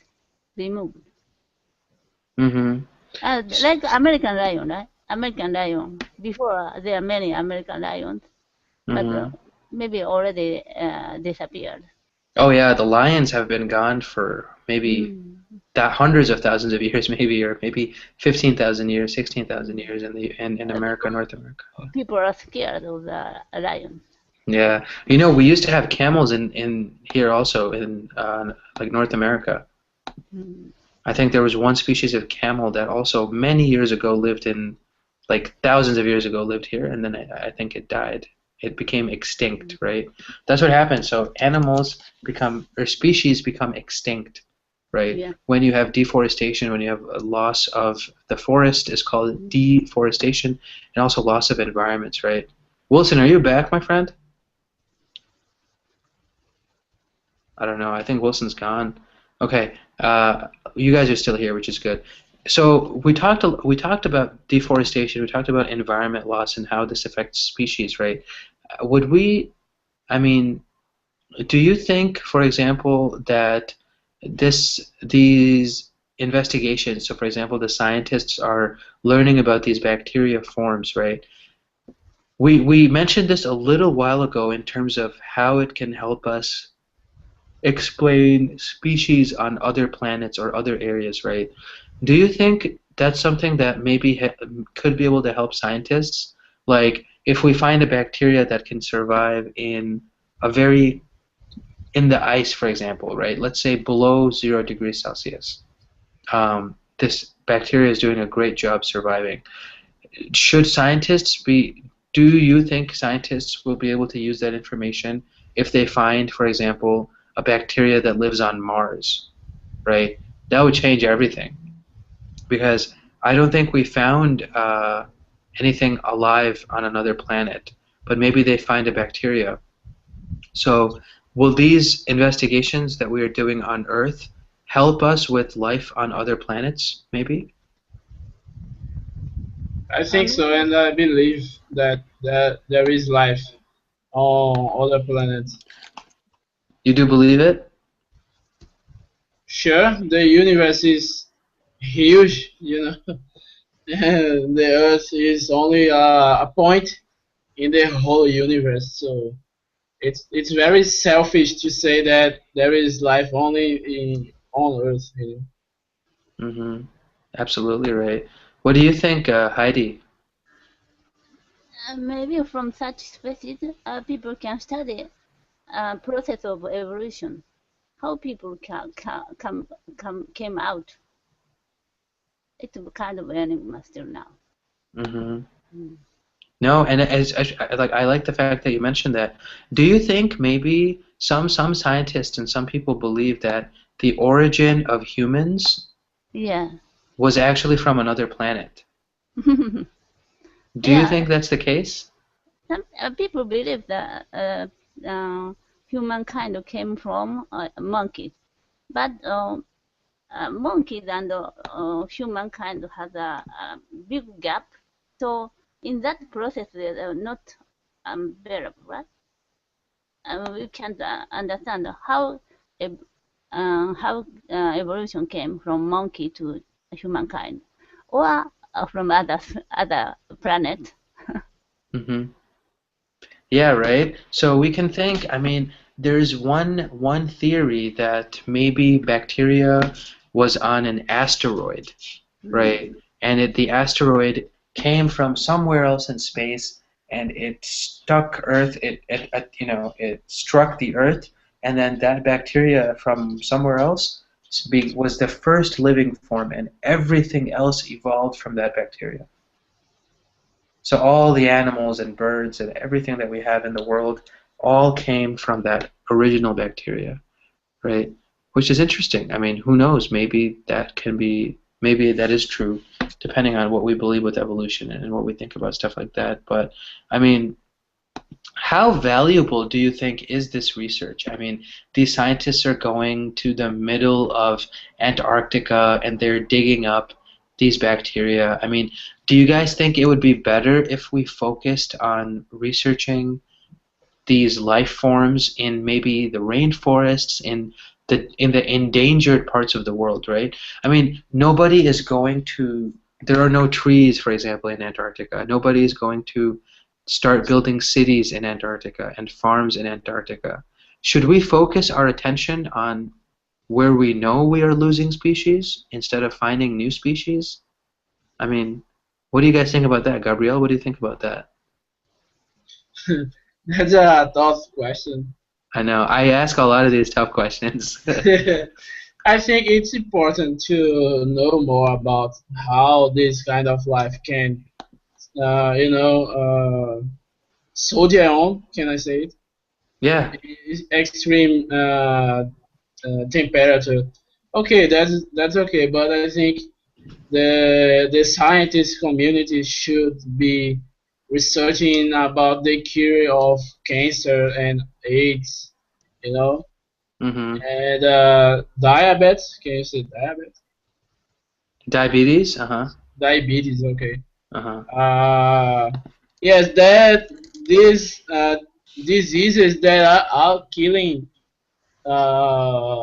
removed. Mm-hmm. Like American lion, right? American lion. Before there are many American lions, but Mm-hmm. maybe already disappeared. Oh yeah, the lions have been gone for maybe Mm. that hundreds of thousands of years, maybe, or maybe 15,000 years, 16,000 years in America, Because North America. people are scared of the lion. Yeah, we used to have camels in here also in like North America. Mm. I think there was one species of camel that also many years ago lived in, like thousands of years ago, lived here, and then I think it died. It became extinct, right? That's what happens. So animals become, or species become extinct, right? Yeah. When you have deforestation, when you have a loss of the forest, is called deforestation, and also loss of environments, right? Wilson, are you back, my friend? I don't know. I think Wilson's gone. Okay, you guys are still here, which is good. So we talked about deforestation. We talked about environment loss and how this affects species, right? Would we? I mean, do you think, for example, that these investigations? So, for example, the scientists are learning about these bacteria forms, right? We mentioned this a little while ago in terms of how it can help us explain species on other planets or other areas, right? Do you think that's something that maybe could be able to help scientists? Like, if we find a bacteria that can survive a very in the ice, for example, right? Let's say below 0 degrees Celsius. This bacteria is doing a great job surviving. Should scientists be? Do you think scientists will be able to use that information if they find, for example, a bacteria that lives on Mars, right? That would change everything because I don't think we found anything alive on another planet, but maybe they find a bacteria. So, will these investigations that we are doing on Earth help us with life on other planets, maybe? I think so, Maybe and I believe that there is life on other planets. You do believe it? Sure, the universe is huge. And the Earth is only a point in the whole universe. So it's very selfish to say that there is life only on Earth. Mm-hmm. Absolutely right. What do you think, Heidi? Maybe from such species, people can study process of evolution, how people came out. It's kind of enigma still now. Mm-hmm. Mm. No, and I like the fact that you mentioned that. Do you think maybe some scientists and some people believe that the origin of humans Yeah. was actually from another planet? Do you Yeah. think that's the case? Some people believe that humankind came from monkeys, but monkeys and humankind has a big gap. So in that process, they are not unbearable, right? We can't understand ev- evolution came from monkey to humankind, or from other planet. Mm-hmm. Yeah, right. So we can think, I mean, there's one theory that maybe bacteria was on an asteroid, Mm. right? And the asteroid came from somewhere else in space, and it stuck Earth. It struck the Earth, and then that bacteria from somewhere else was the first living form, and everything else evolved from that bacteria. So all the animals and birds and everything that we have in the world all came from that original bacteria, right? Which is interesting. I mean, who knows? Maybe that is true, depending on what we believe with evolution and what we think about stuff like that. But I mean, how valuable do you think is this research? I mean, these scientists are going to the middle of Antarctica and they're digging up these bacteria. I mean, do you guys think it would be better if we focused on researching these life forms in maybe the rainforests in the endangered parts of the world, right? I mean, nobody is going to. There are no trees, for example, in Antarctica. Nobody is going to start building cities in Antarctica and farms in Antarctica. Should we focus our attention on where we know we are losing species instead of finding new species? I mean, what do you guys think about that, Gabrielle? What do you think about that? That's a tough question. I know I ask a lot of these tough questions. I think it's important to know more about how this kind of life can, soldier on. Can I say it? Yeah. Extreme temperature. Okay, that's okay, but I think the scientist community should be researching about the cure of cancer and AIDS, you know, Mm-hmm. and diabetes. Can you say diabetes? Diabetes? Uh-huh. Diabetes, okay. Uh-huh. Yes, that these diseases that are killing uh,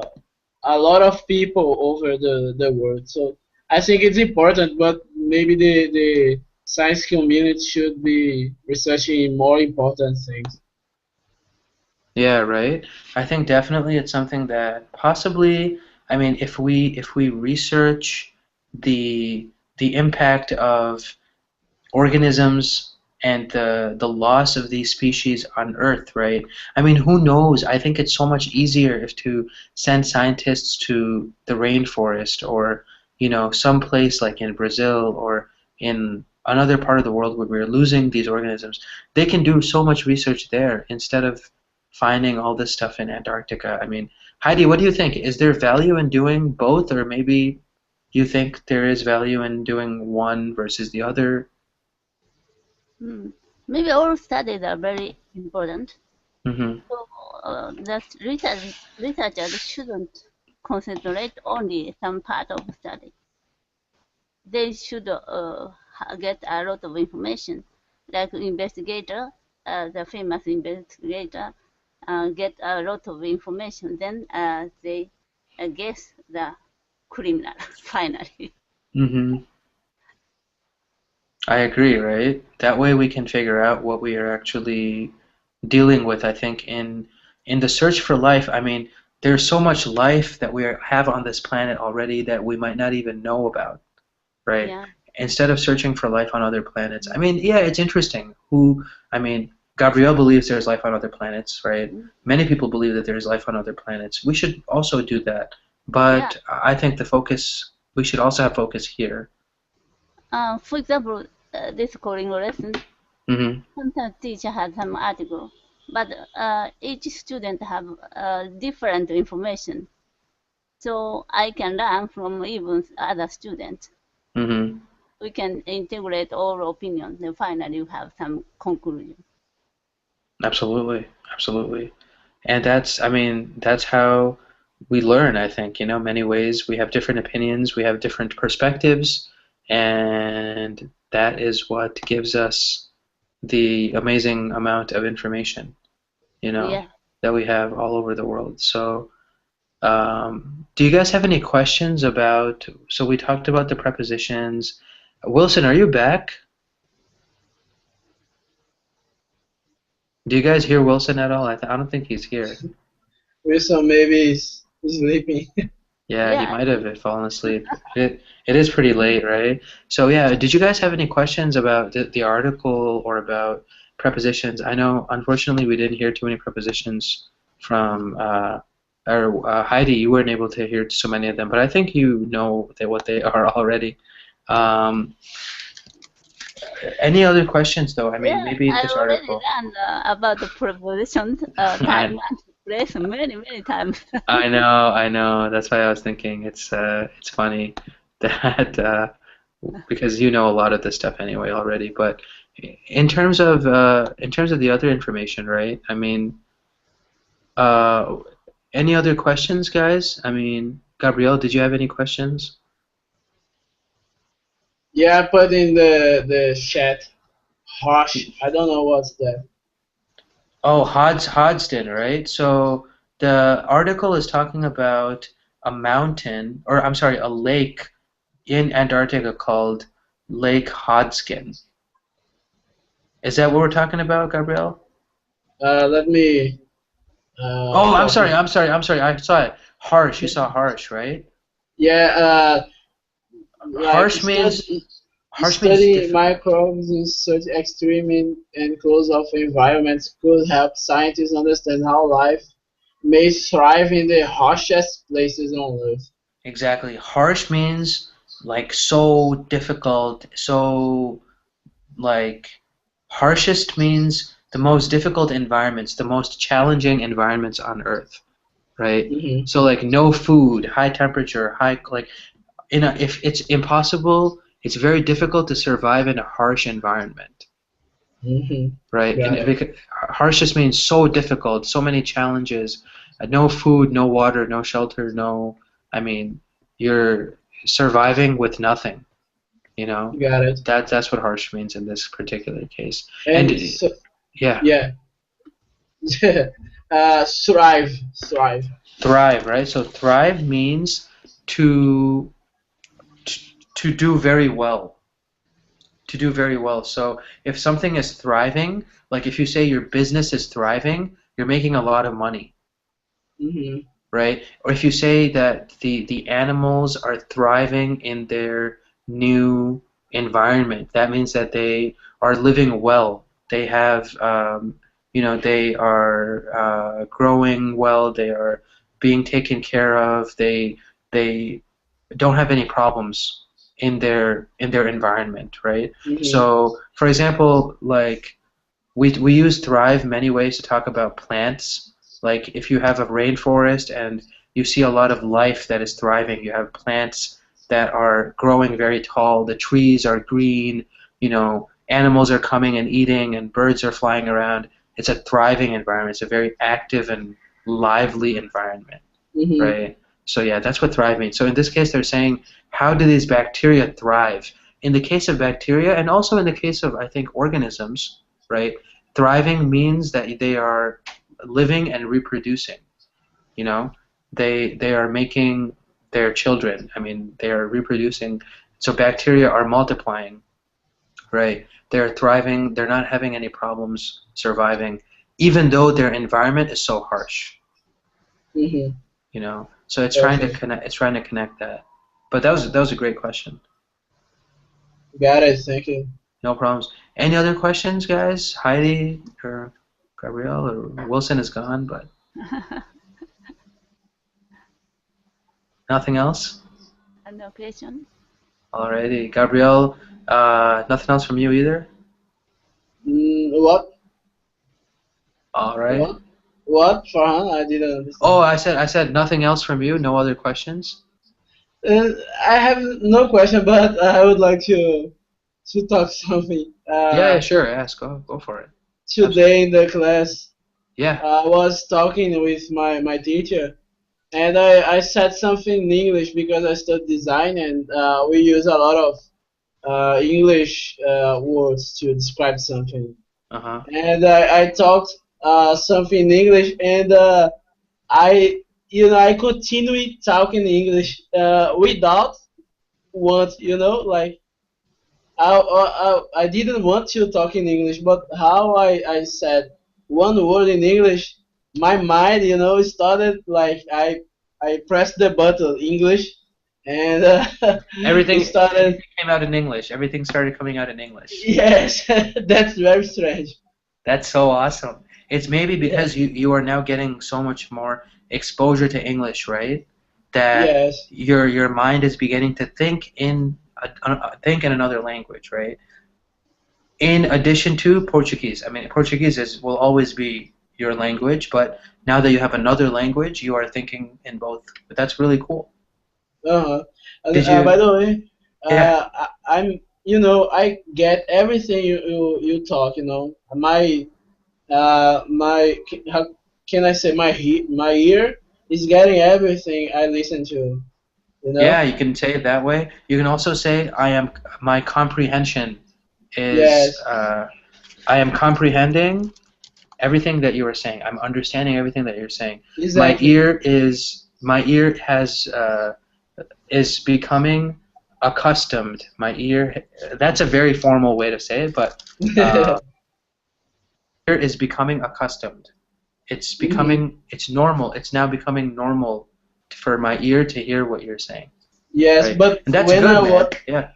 a lot of people over the world. So I think it's important, but maybe the science community should be researching more important things. Yeah, right. I think definitely it's something that possibly, I mean, if we research the the impact of organisms and the loss of these species on Earth, right? I mean, who knows? I think it's so much easier if to send scientists to the rainforest or, some place like in Brazil or in another part of the world where we're losing these organisms. They can do so much research there instead of finding all this stuff in Antarctica. I mean, Heidi, what do you think? Is there value in doing both, or maybe you think there is value in doing one versus the other? Hmm. Maybe all studies are very important. Mm-hmm. So the researchers shouldn't concentrate only some part of the study. They should get a lot of information, like investigator, the famous investigator, get a lot of information. Then they guess the criminal finally. Mm-hmm. I agree, right? That way we can figure out what we are actually dealing with, I think, in the search for life. I mean, there's so much life that we have on this planet already that we might not even know about, right? Yeah. Instead of searching for life on other planets. I mean, yeah, it's interesting. I mean, Gabrielle believes there's life on other planets, right? Mm. Many people believe that there's life on other planets. We should also do that. Yeah. But I think we should also have focus here. For example, this coding lesson, Hmm. sometimes teacher has some article, but each student have different information. So I can learn from even other students. Hmm. We can integrate all opinions and finally you have some conclusion. Absolutely. Absolutely. And I mean, that's how we learn, I think, many ways. We have different opinions, we have different perspectives, and that is what gives us the amazing amount of information, Yeah. that we have all over the world. So, do you guys have any questions so we talked about the prepositions. Wilson, are you back? Do you guys hear Wilson at all? I don't think he's here. Wilson maybe is sleeping. Yeah, he Yeah. might have fallen asleep. It is pretty late, right? So yeah, did you guys have any questions about the article or about prepositions? I know, unfortunately, we didn't hear too many prepositions from Heidi. You weren't able to hear so many of them, but I think you know what they are already. Um, any other questions, though? I mean, Yeah, maybe I this already article. learned about the prepositions, time and place many times. I know. That's why I was thinking it's funny that because you know a lot of this stuff anyway already. But in terms of the other information, right? I mean, uh, any other questions, guys? I mean, Gabrielle, did you have any questions? Yeah, I put in the chat. Harsh. I don't know what's that. Oh, Hodgson, right? So the article is talking about a mountain, or I'm sorry, a lake in Antarctica called Lake Hodgkin. Is that what we're talking about, Gabrielle? Let me Oh, I'm sorry, copy. I saw it. Harsh, you saw harsh, right? Yeah, like Harsh means harsh means study difficult. microbes in such extreme and close-off environments could help scientists understand how life may thrive in the harshest places on Earth. Exactly. Harsh means like so difficult, so like harshest means the most difficult environments, the most challenging environments on Earth, right? Hmm. So like no food, high temperature, high like if it's impossible, it's very difficult to survive in a harsh environment, Hmm. right? Got And it. because harsh just means so difficult, so many challenges, no food, no water, no shelter, I mean, you're surviving with nothing, you know. Got it. That's what harsh means in this particular case. And And so, yeah, yeah, thrive. thrive, right? So thrive means to to do very well. To do very well. So if something is thriving, like if you say your business is thriving, you're making a lot of money, Hmm. right? Or if you say that the animals are thriving in their new environment, that means that they are living well. They have, they are growing well. They are being taken care of. They don't have any problems in their environment, right? Hmm. So, for example, like we use thrive many ways to talk about plants. Like if you have a rainforest and you see a lot of life that is thriving, you have plants that are growing very tall, the trees are green, animals are coming and eating, and birds are flying around. It's a thriving environment. It's a very active and lively environment, Hmm. right? So yeah, that's what thrive means. So in this case, they're saying, how do these bacteria thrive? In the case of bacteria, and also in the case of, I think, organisms, right? Thriving means that they are living and reproducing. You know, they are making their children. I mean, they are reproducing. So bacteria are multiplying, right? They're thriving. They're not having any problems surviving. even though their environment is so harsh. Mm-hmm. You know, so it's trying to Okay. connect. It's trying to connect that. But that was a great question. Got it. Thank you. No problems. Any other questions, guys? Heidi or Gabrielle or Wilson is gone, but nothing else. No question? Alrighty, Gabrielle. Nothing else from you either. What? All right. What? What, Farhan? I didn't Oh, understand. I said nothing else from you. No other questions. I have no question, but I would like to talk something. Yeah, sure. Ask. Go for it. Absolutely. Today in the class, Yeah. I was talking with my teacher, and I said something in English because I study design, and we use a lot of English words to describe something. Uh-huh. And I talked something in English, and I I continue talking English without want, like I didn't want to talk in English, but how I said one word in English, my mind, started like I pressed the button English, and it Everything started. came out in English. Everything started coming out in English. Yes, that's very strange. That's so awesome. It's maybe Yeah. because you are now getting so much more exposure to English, right? That Yes. your mind is beginning to think in another language, right? In addition to Portuguese. I mean, Portuguese will always be your language, but now that you have another language, you are thinking in both. But that's really cool. Uh-huh. And, Did by you? the way, Yeah. I get everything you talk. How can I say, my ear is getting everything I listen to. You Yeah, know. you can say it that way. You can also say my comprehension is Yes. I am comprehending everything that you are saying. I'm understanding everything that you're saying. Exactly. My ear has is becoming accustomed. My ear, that's a very formal way to say it, but uh, ear is becoming accustomed. Hmm. It's normal. It's now becoming normal for my ear to hear what you're saying, Yes, right? but And that's good, man. Yeah.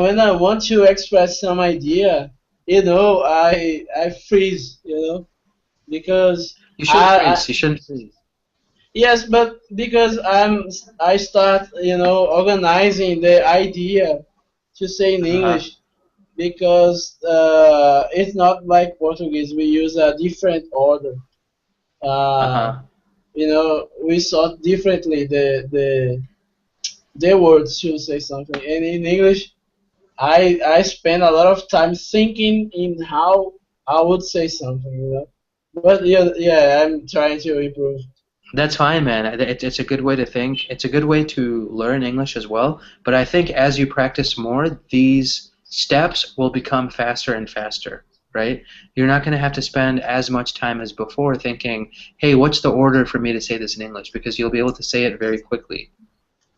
when I want to express some idea, I freeze, because You shouldn't I freeze. You shouldn't freeze. yes, but because I start, organizing the idea to say in Uh-huh. English, because it's not like Portuguese. We use a different order. Uh, Uh-huh. we sort differently the words to say something, and in English, I spend a lot of time thinking in how I would say something. But yeah, I'm trying to improve. That's fine, man. It's a good way to think. It's a good way to learn English as well. But I think as you practice more, these steps will become faster and faster, right? You're not going to have to spend as much time as before thinking, hey, what's the order for me to say this in English? Because you'll be able to say it very quickly,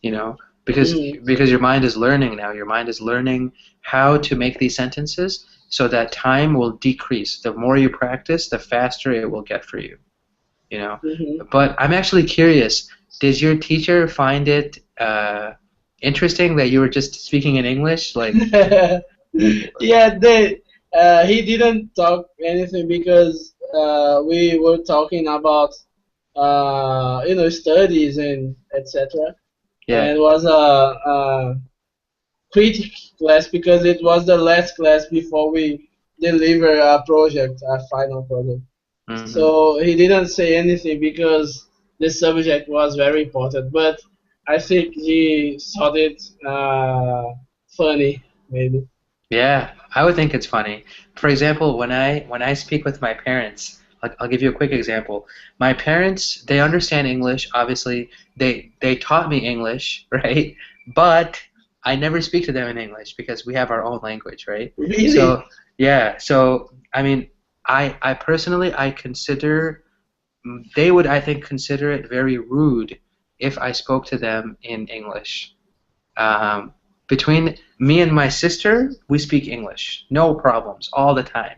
you know? Hmm. Because your mind is learning now. Your mind is learning how to make these sentences so that time will decrease. The more you practice, the faster it will get for you, you know. Hmm. But I'm actually curious. Did your teacher find it interesting that you were just speaking in English? Like, Yeah, he didn't talk anything because we were talking about studies and etc. yeah. And it was a critic class because it was the last class before we deliver a final project. Hmm. So he didn't say anything because the subject was very important. But I think he thought it funny, maybe. Yeah, I would think it's funny. For example, when I speak with my parents, I'll give you a quick example. My parents, they understand English. Obviously, they taught me English, right? But I never speak to them in English because we have our own language, right? Really? So yeah, so I mean, I personally I consider they would I think consider it very rude if I spoke to them in English. Um, Between me and my sister, we speak English, no problems, all the time.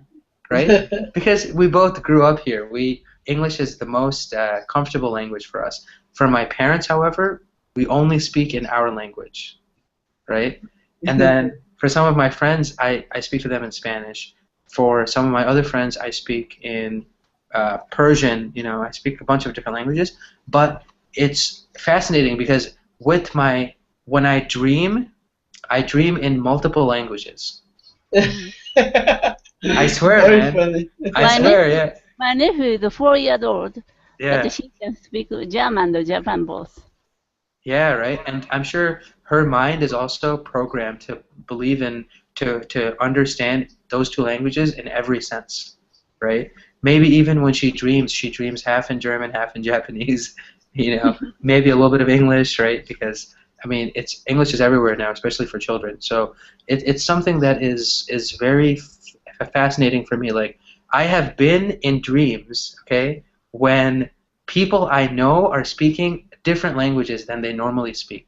right? Because we both grew up here. English is the most comfortable language for us. For my parents, however, we only speak in our language, right? And then for some of my friends, I speak to them in Spanish. For some of my other friends, I speak in Persian. I speak a bunch of different languages. But it's fascinating because when I dream in multiple languages. I swear, Very man. funny. I swear, yeah. My nephew is 4 years old, Yeah. but she can speak German and Japan both. Yeah, right. And I'm sure her mind is also programmed to believe in to understand those two languages in every sense, right? Maybe even when she dreams half in German, half in Japanese, maybe a little bit of English, right? Because I mean, English is everywhere now, especially for children. So it's something that is very fascinating for me. Like I have been in dreams, okay, when people I know are speaking different languages than they normally speak.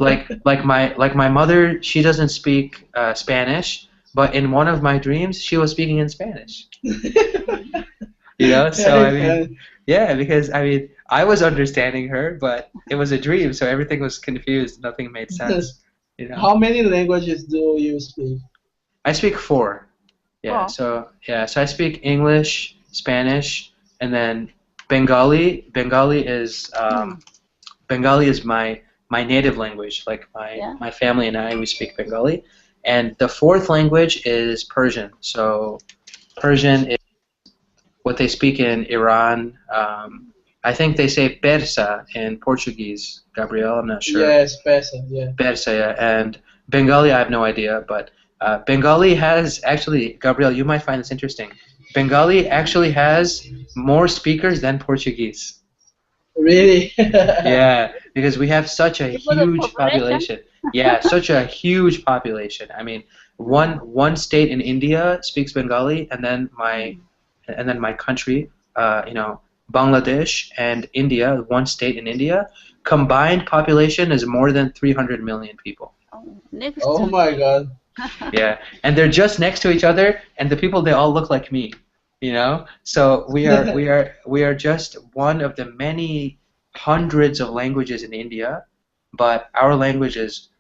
Like my mother, she doesn't speak Spanish, but in one of my dreams, she was speaking in Spanish. So I mean, yeah, because I mean, I was understanding her, but it was a dream, so everything was confused. Nothing made sense. How many languages do you speak? I speak 4. Yeah. Oh. So I speak English, Spanish, and then Bengali. Bengali is my native language. Like my family and I, we speak Bengali, and the 4th language is Persian. So Persian is what they speak in Iran. I think they say Persa in Portuguese. Gabriel, I'm not sure. Yes, Persa. Yeah. Persa, yeah. And Bengali, I have no idea, but Bengali has actually, Gabriel, you might find this interesting. Bengali actually has more speakers than Portuguese. Really? Yeah, because we have such a Because of huge population. Yeah, such a huge population. I mean, one state in India speaks Bengali, and then my country, Bangladesh and India, one state in India, combined population is more than 300 million people. Oh my God. Yeah, and they're just next to each other, and the people, they all look like me, So we are just one of the many hundreds of languages in India, but our language is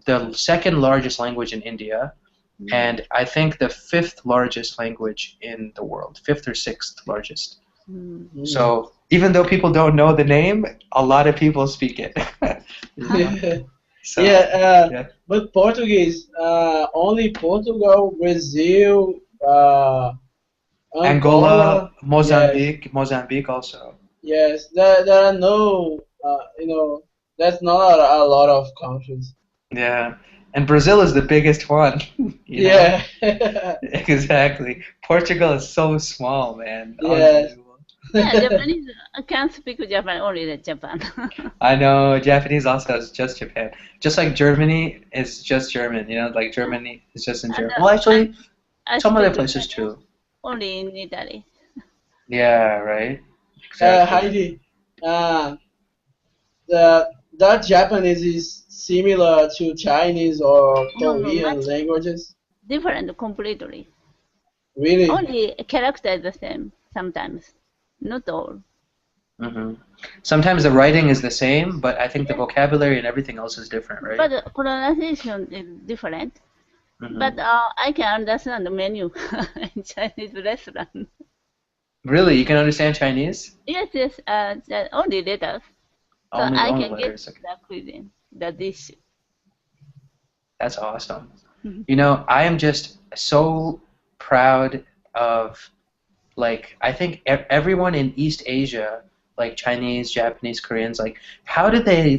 the 2nd largest language in India, and I think the 5th largest language in the world, 5th or 6th largest. So even though people don't know the name, a lot of people speak it. So, but Portuguese, only Portugal, Brazil, Angola, Mozambique also. Yes, there are no, that's not a lot of countries. Yeah, and Brazil is the biggest one. Yeah. Exactly. Portugal is so small, man. Yes. Yeah, Japanese, I can't speak Japan, only the Japan. I know, Japanese also is just Japan. Just like Germany is just German, like Germany is just in Germany. Well, actually, some other places too. Only in Italy. Yeah, right. Exactly. Heidi, that Japanese is similar to Chinese or Korean languages? Different completely. Really? Only character is the same sometimes, not all. Sometimes the writing is the same, but I think the vocabulary and everything else is different, right? But the pronunciation is different. But I can understand the menu in Chinese restaurant. Really? You can understand Chinese? Yes, only letters. So I can get the cuisine, the dish. That's awesome. I am just so proud of, I think everyone in East Asia, like Chinese, Japanese, Koreans, how did they,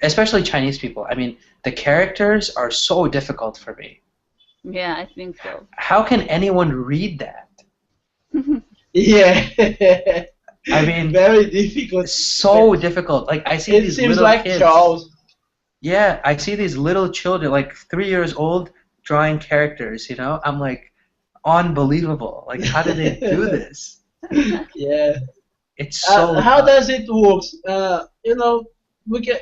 especially Chinese people, I mean, the characters are so difficult for me. Yeah, I think so. How can anyone read that? Yeah. I mean, very difficult. So difficult. I see these little kids. Charles. Yeah, I see these little children, 3 years old, drawing characters. I'm like, unbelievable. How do they do this? Yeah. It's so. How does it work?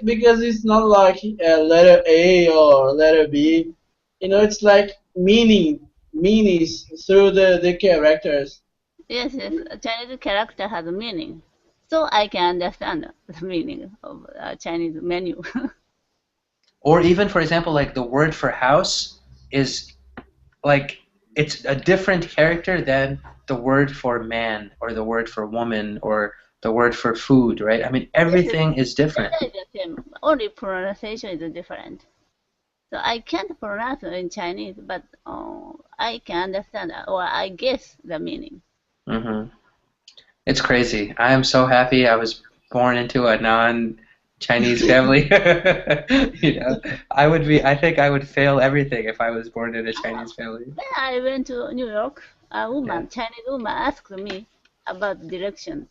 Because it's not like letter A or letter B. It's like meaning meanings through the characters. Yes, yes. A Chinese character has a meaning, so I can understand the meaning of a Chinese menu. Or even, for example, like the word for house is like it's a different character than the word for man or the word for woman or the word for food, right? I mean, Yes, yes. everything is different. Data is the same. Only pronunciation is different. So I can't pronounce in Chinese, but I can understand or I guess the meaning. Hmm. It's crazy. I am so happy I was born into a non-Chinese family. You know, I think I would fail everything if I was born in a Chinese family. When I went to New York, a Yeah. Chinese woman, asked me about direction,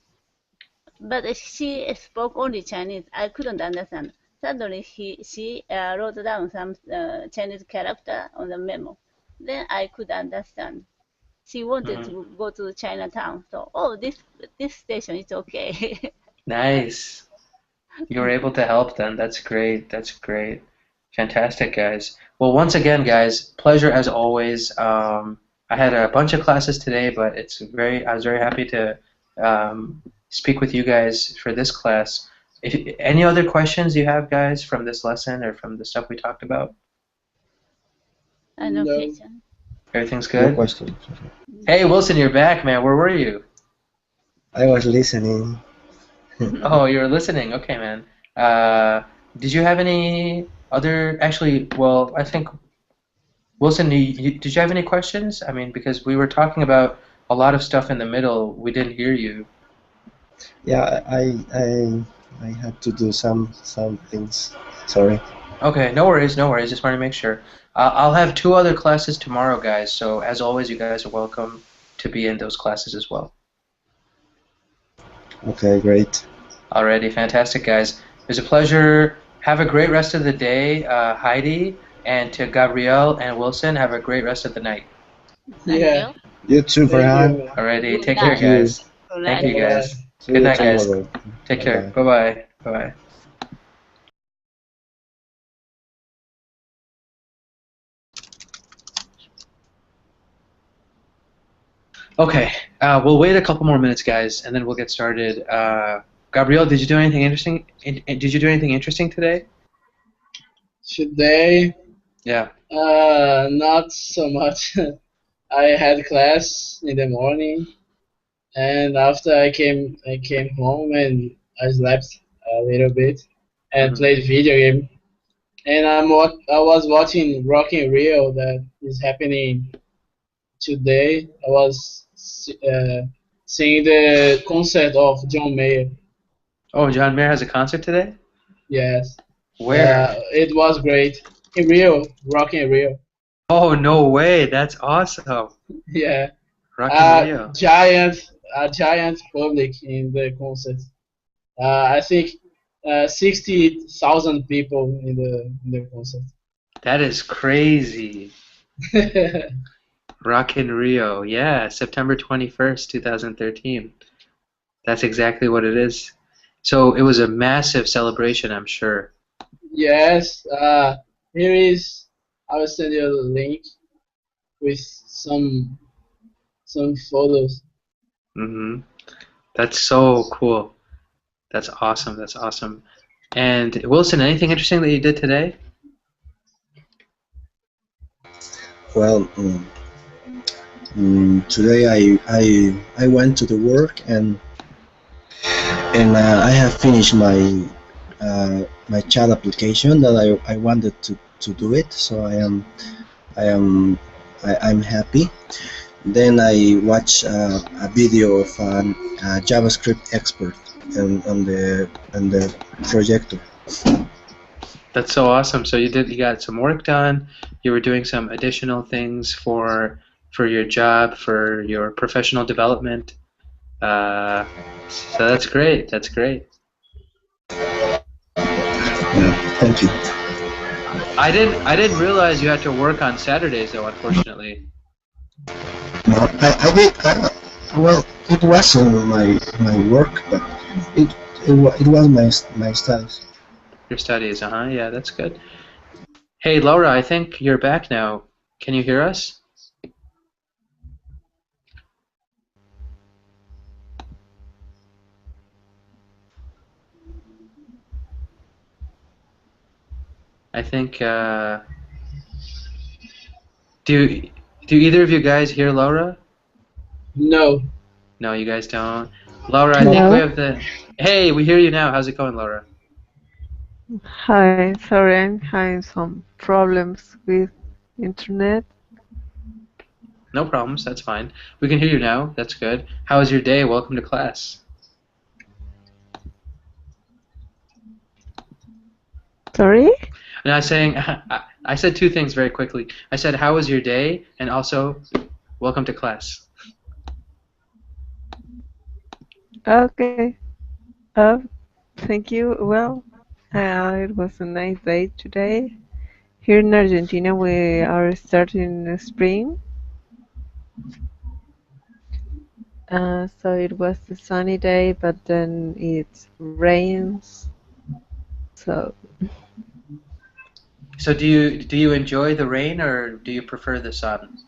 but she spoke only Chinese. I couldn't understand. Suddenly, she wrote down some Chinese character on the memo. Then I could understand. She wanted Hmm. to go to Chinatown. So, oh, this station is okay. Nice. You were able to help them. That's great. That's great. Fantastic, guys. Well, once again, guys, pleasure as always. I had a bunch of classes today, but I was very happy to speak with you guys for this class. Any other questions you have, guys, from this lesson or from the stuff we talked about? And No. occasion. Everything's No good? question. Hey, Wilson, you're back, man. Where were you? I was listening. Oh, you were listening. Okay, man. Did you have any other, actually, well, I think Wilson, did you have any questions? I mean, because we were talking about a lot of stuff in the middle, we didn't hear you. Yeah, I had to do some things. Sorry. Okay, no worries, no worries. Just wanted to make sure. I'll have two other classes tomorrow, guys. So as always, you guys are welcome to be in those classes as well. Okay, great. Alrighty, fantastic, guys. It was a pleasure. Have a great rest of the day, Heidi, and to Gabrielle and Wilson, have a great rest of the night. Thank Yeah. you. You too, Thank Farhan. you. Alrighty, Good take care, night. Thank you. guys. Good Thank night. you, Bye bye. guys. See Good you night, guys. tomorrow. Take care. Bye-bye. Bye-bye. Bye-bye. Okay, we'll wait a couple more minutes, guys, and then we'll get started. Gabrielle, did you do anything interesting? Did you do anything interesting today? Today, Yeah. not so much. I had class in the morning, and after I came home and I slept a little bit and Hmm. played video game. And I was watching Rock in Rio that is happening today. I was seeing the concert of John Mayer. Oh, John Mayer has a concert today? Yes, Where? it was great in Rio, Rock in Rio. Oh, no way. That's awesome. Yeah, Rock in Rio. giant public in the concert. I think 60,000 people in the concert. That is crazy. Rock in Rio. Yeah, September 21st, 2013. That's exactly what it is. So it was a massive celebration, I'm sure. Yes, here is. I will send you a link with some photos. Hmm. That's so cool. That's awesome. That's awesome. And Wilson, anything interesting that you did today? Well, today I went to the work and I have finished my chat application that I wanted to do it. So I am I'm happy. Then I watched a video of a JavaScript expert on the projector. That's so awesome. So you got some work done. You were doing some additional things for your job, for your professional development. So that's great. That's great. Yeah, thank you. I didn't realize you had to work on Saturdays though, unfortunately. No, I did. Well, it wasn't my work, but it was my studies. Your studies, uh-huh. Yeah, that's good. Hey, Laura, I think you're back now. Can you hear us? I think. Do either of you guys hear Laura? No. No, you guys don't. Laura, I think we No. have the. Hey, we hear you now. How's it going, Laura? Hi, sorry, I'm having some problems with internet. No problems. That's fine. We can hear you now. That's good. How was your day? Welcome to class. Sorry? And I was saying, I said two things very quickly. I said, how was your day? And also, welcome to class. Okay. Thank you. Well, it was a nice day today. Here in Argentina, we are starting spring. So it was a sunny day, but then it rains. So So do you enjoy the rain or do you prefer the sun?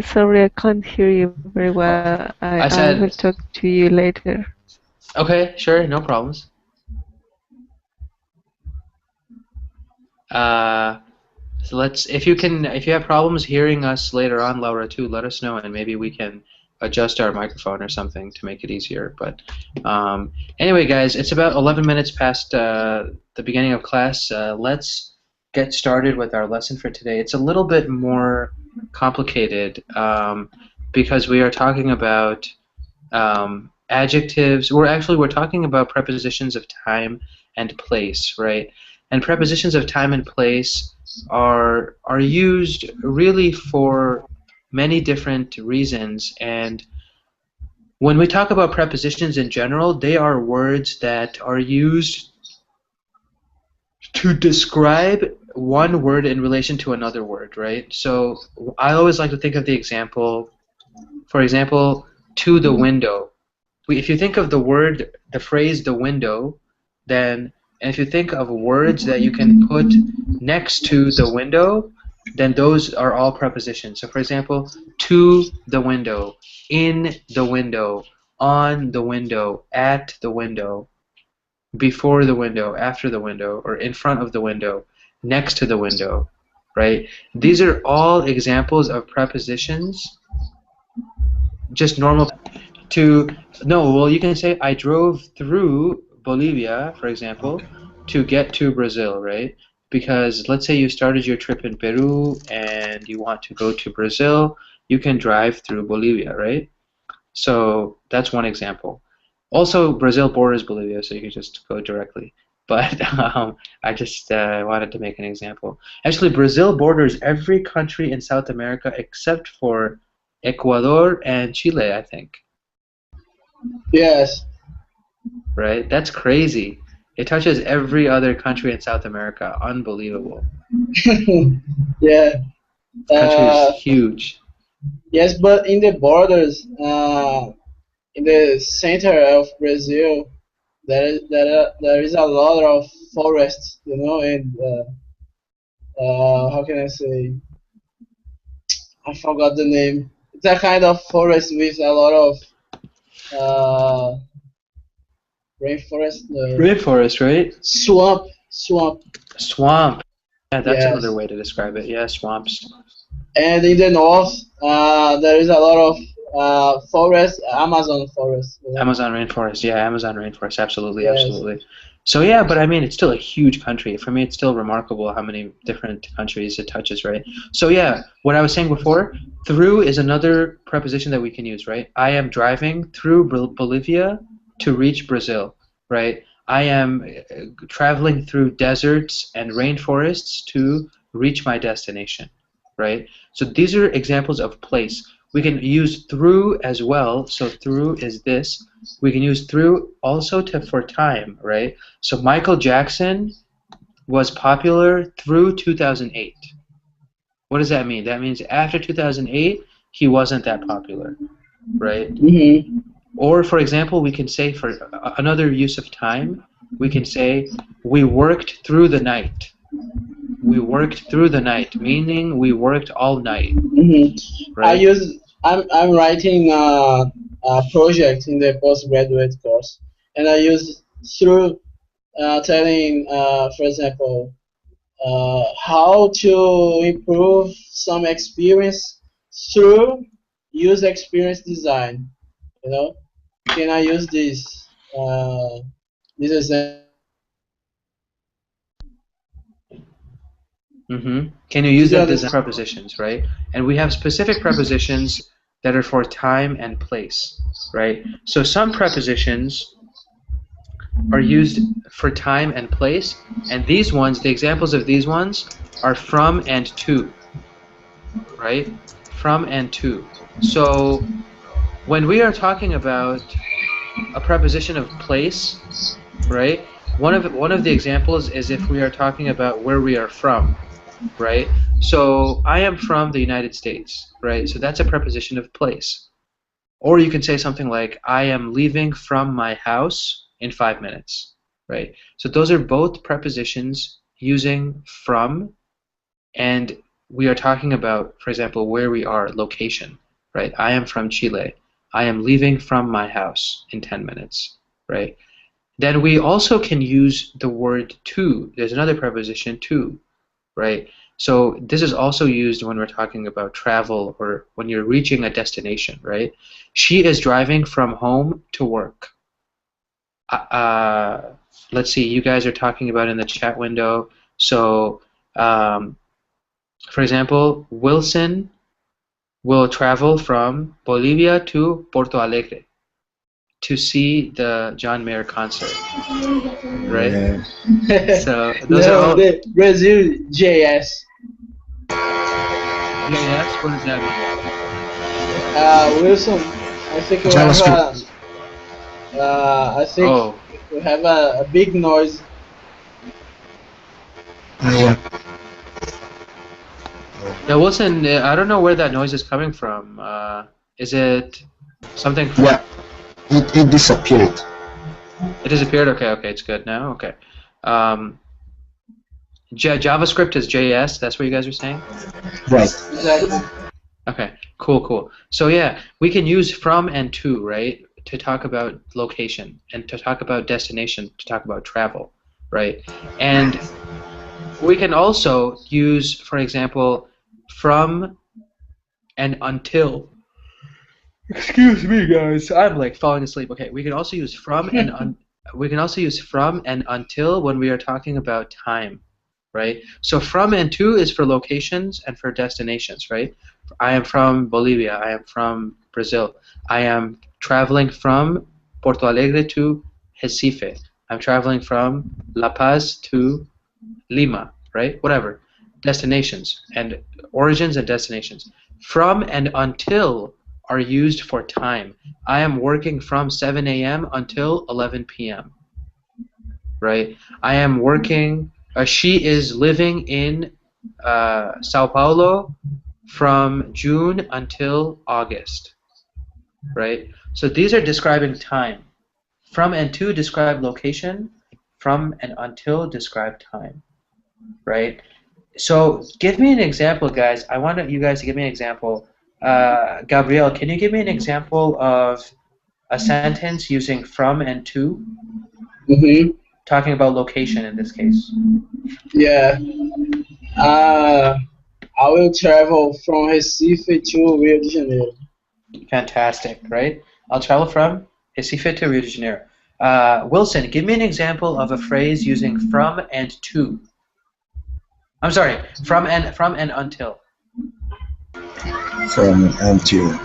sorry, I can't hear you very well. I I will said, talk to you later. okay, sure, no problems. So if you have problems hearing us later on, Laura, too, let us know and maybe we can adjust our microphone or something to make it easier. But anyway, guys, it's about 11 minutes past the beginning of class. Let's get started with our lesson for today. It's a little bit more complicated because we are talking about adjectives. We're talking about prepositions of time and place, right? And prepositions of time and place are used really for many different reasons. And when we talk about prepositions in general, they are words that are used to describe one word in relation to another word, right? So I always like to think of the example, for example, to the window. If you think of the phrase the window, then, and if you think of words that you can put next to the window, then those are all prepositions. So for example, to the window, in the window, on the window, at the window, before the window, after the window, or in front of the window, next to the window, right? These are all examples of prepositions, just normal. Well, you can say I drove through Bolivia, for example, to get to Brazil, right? Because let's say you started your trip in Peru and you want to go to Brazil, you can drive through Bolivia, right? So that's one example. Also, Brazil borders Bolivia, so you can just go directly. But I just wanted to make an example. Actually, Brazil borders every country in South America except for Ecuador and Chile, I think. Yes. Right? That's crazy. It touches every other country in South America. Unbelievable. Yeah. This country is huge. Yes, but in the borders, in the center of Brazil, there is a lot of forests, and how can I say? I forgot the name. It's a kind of forest with a lot of rainforest. Rainforest, right? Swamp. Swamp. Yeah, that's Yes. another way to describe it. Yeah, swamps. And in the north, there is a lot of forest, Amazon forest. Amazon rainforest. Yeah, Amazon rainforest. Absolutely, Yes. absolutely. So yeah, but I mean, it's still a huge country. For me, it's still remarkable how many different countries it touches, right? So yeah, what I was saying before, through is another preposition that we can use, right? I am driving through Bolivia to reach Brazil, right? I am traveling through deserts and rainforests to reach my destination, right? So these are examples of place. We can use through as well. So through is this. We can use through also for time, right? So Michael Jackson was popular through 2008. What does that mean? That means after 2008, he wasn't that popular, right? Mm-hmm. Or, for example, we can say for another use of time, we can say we worked through the night. We worked through the night, meaning we worked all night. Mm-hmm. Right? I'm writing a project in the postgraduate course, and I use through telling, for example, how to improve some experience through user experience design. You know, can I use this example? Can you use Did you that design understand? prepositions, right? And we have specific prepositions that are for time and place, right? So some prepositions are used for time and place, and these ones, the examples of these ones, are from and to, right? From and to. So when we are talking about a preposition of place, right? One of the examples is if we are talking about where we are from, right? So I am from the United States, right? So that's a preposition of place. Or you can say something like I am leaving from my house in 5 minutes, right? So those are both prepositions using from, and we are talking about, for example, where we are, location, right? I am from Chile. I am leaving from my house in 10 minutes, right? Then we also can use the word to. There's another preposition, to, right? So this is also used when we're talking about travel or when you're reaching a destination, right? She is driving from home to work. Let's see, you guys are talking about in the chat window. So, for example, Wilson will travel from Bolivia to Porto Alegre to see the John Mayer concert, right? Yeah. So those are No, all the Brazil JS. JS. What does that Wilson, I think we have JavaScript. I think Oh, we have a big noise. Yeah. yeah, Wilson. I don't know where that noise is coming from. Is it something from? Yeah. It disappeared. It disappeared. Okay, okay, it's good now. Okay. JavaScript is JS. That's what you guys are saying. Right. Exactly. Okay, cool, cool. So yeah, we can use from and to, right, to talk about location and to talk about destination, to talk about travel, right? And we can also use, for example, from and until. Excuse me, guys. I'm like falling asleep. Okay, we can also use from and we can also use from and until when we are talking about time, right? So from and to is for locations and for destinations, right? I am from Bolivia. I am from Brazil. I am traveling from Porto Alegre to Recife. I'm traveling from La Paz to Lima, right? Whatever. Destinations and origins and destinations. From and until are used for time. I am working from 7 a.m. until 11 p.m. Right? I am working. She is living in Sao Paulo from June until August. Right? So these are describing time. From and to describe location. From and until describe time. Right? So give me an example, guys. I want you guys to give me an example. Gabrielle, can you give me an example of a sentence using from and to, talking about location in this case? Yeah. I will travel from Recife to Rio de Janeiro. Fantastic, right? I'll travel from Recife to Rio de Janeiro. Wilson, give me an example of a phrase using from and to. I'm sorry, from and until. From until.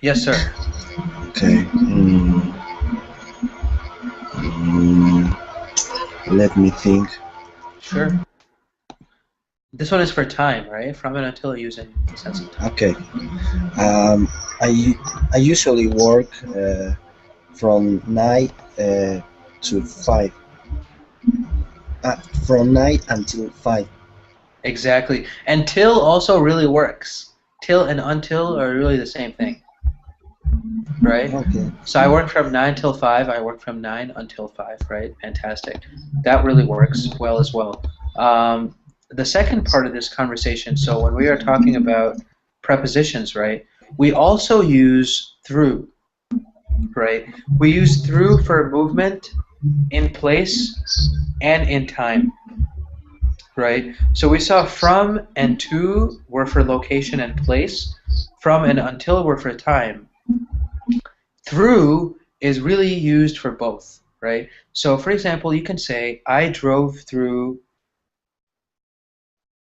Yes, sir. Okay. Let me think. Sure. This one is for time, right? From and until using the sense of time. Okay. I usually work from 9 to 5. From 9 until 5. Exactly. And till also really works. Till and until are really the same thing. Right? Okay. So I work from 9 till 5. I work from 9 until 5, right? Fantastic. That really works well as well. The second part of this conversation, so when we are talking about prepositions, right, we also use through, right? We use through for movement in place and in time, right? So we saw from and to were for location and place. From and until were for time. Through is really used for both, right? So for example, you can say, I drove through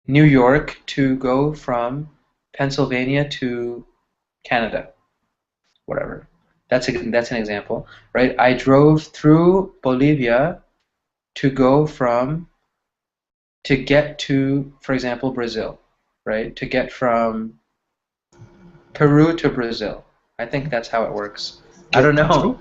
New York to go from Pennsylvania to Canada, whatever. That's an example, right? I drove through Bolivia to go to get to, for example, Brazil, right? To get from Peru to Brazil. I think that's how it works. I don't know.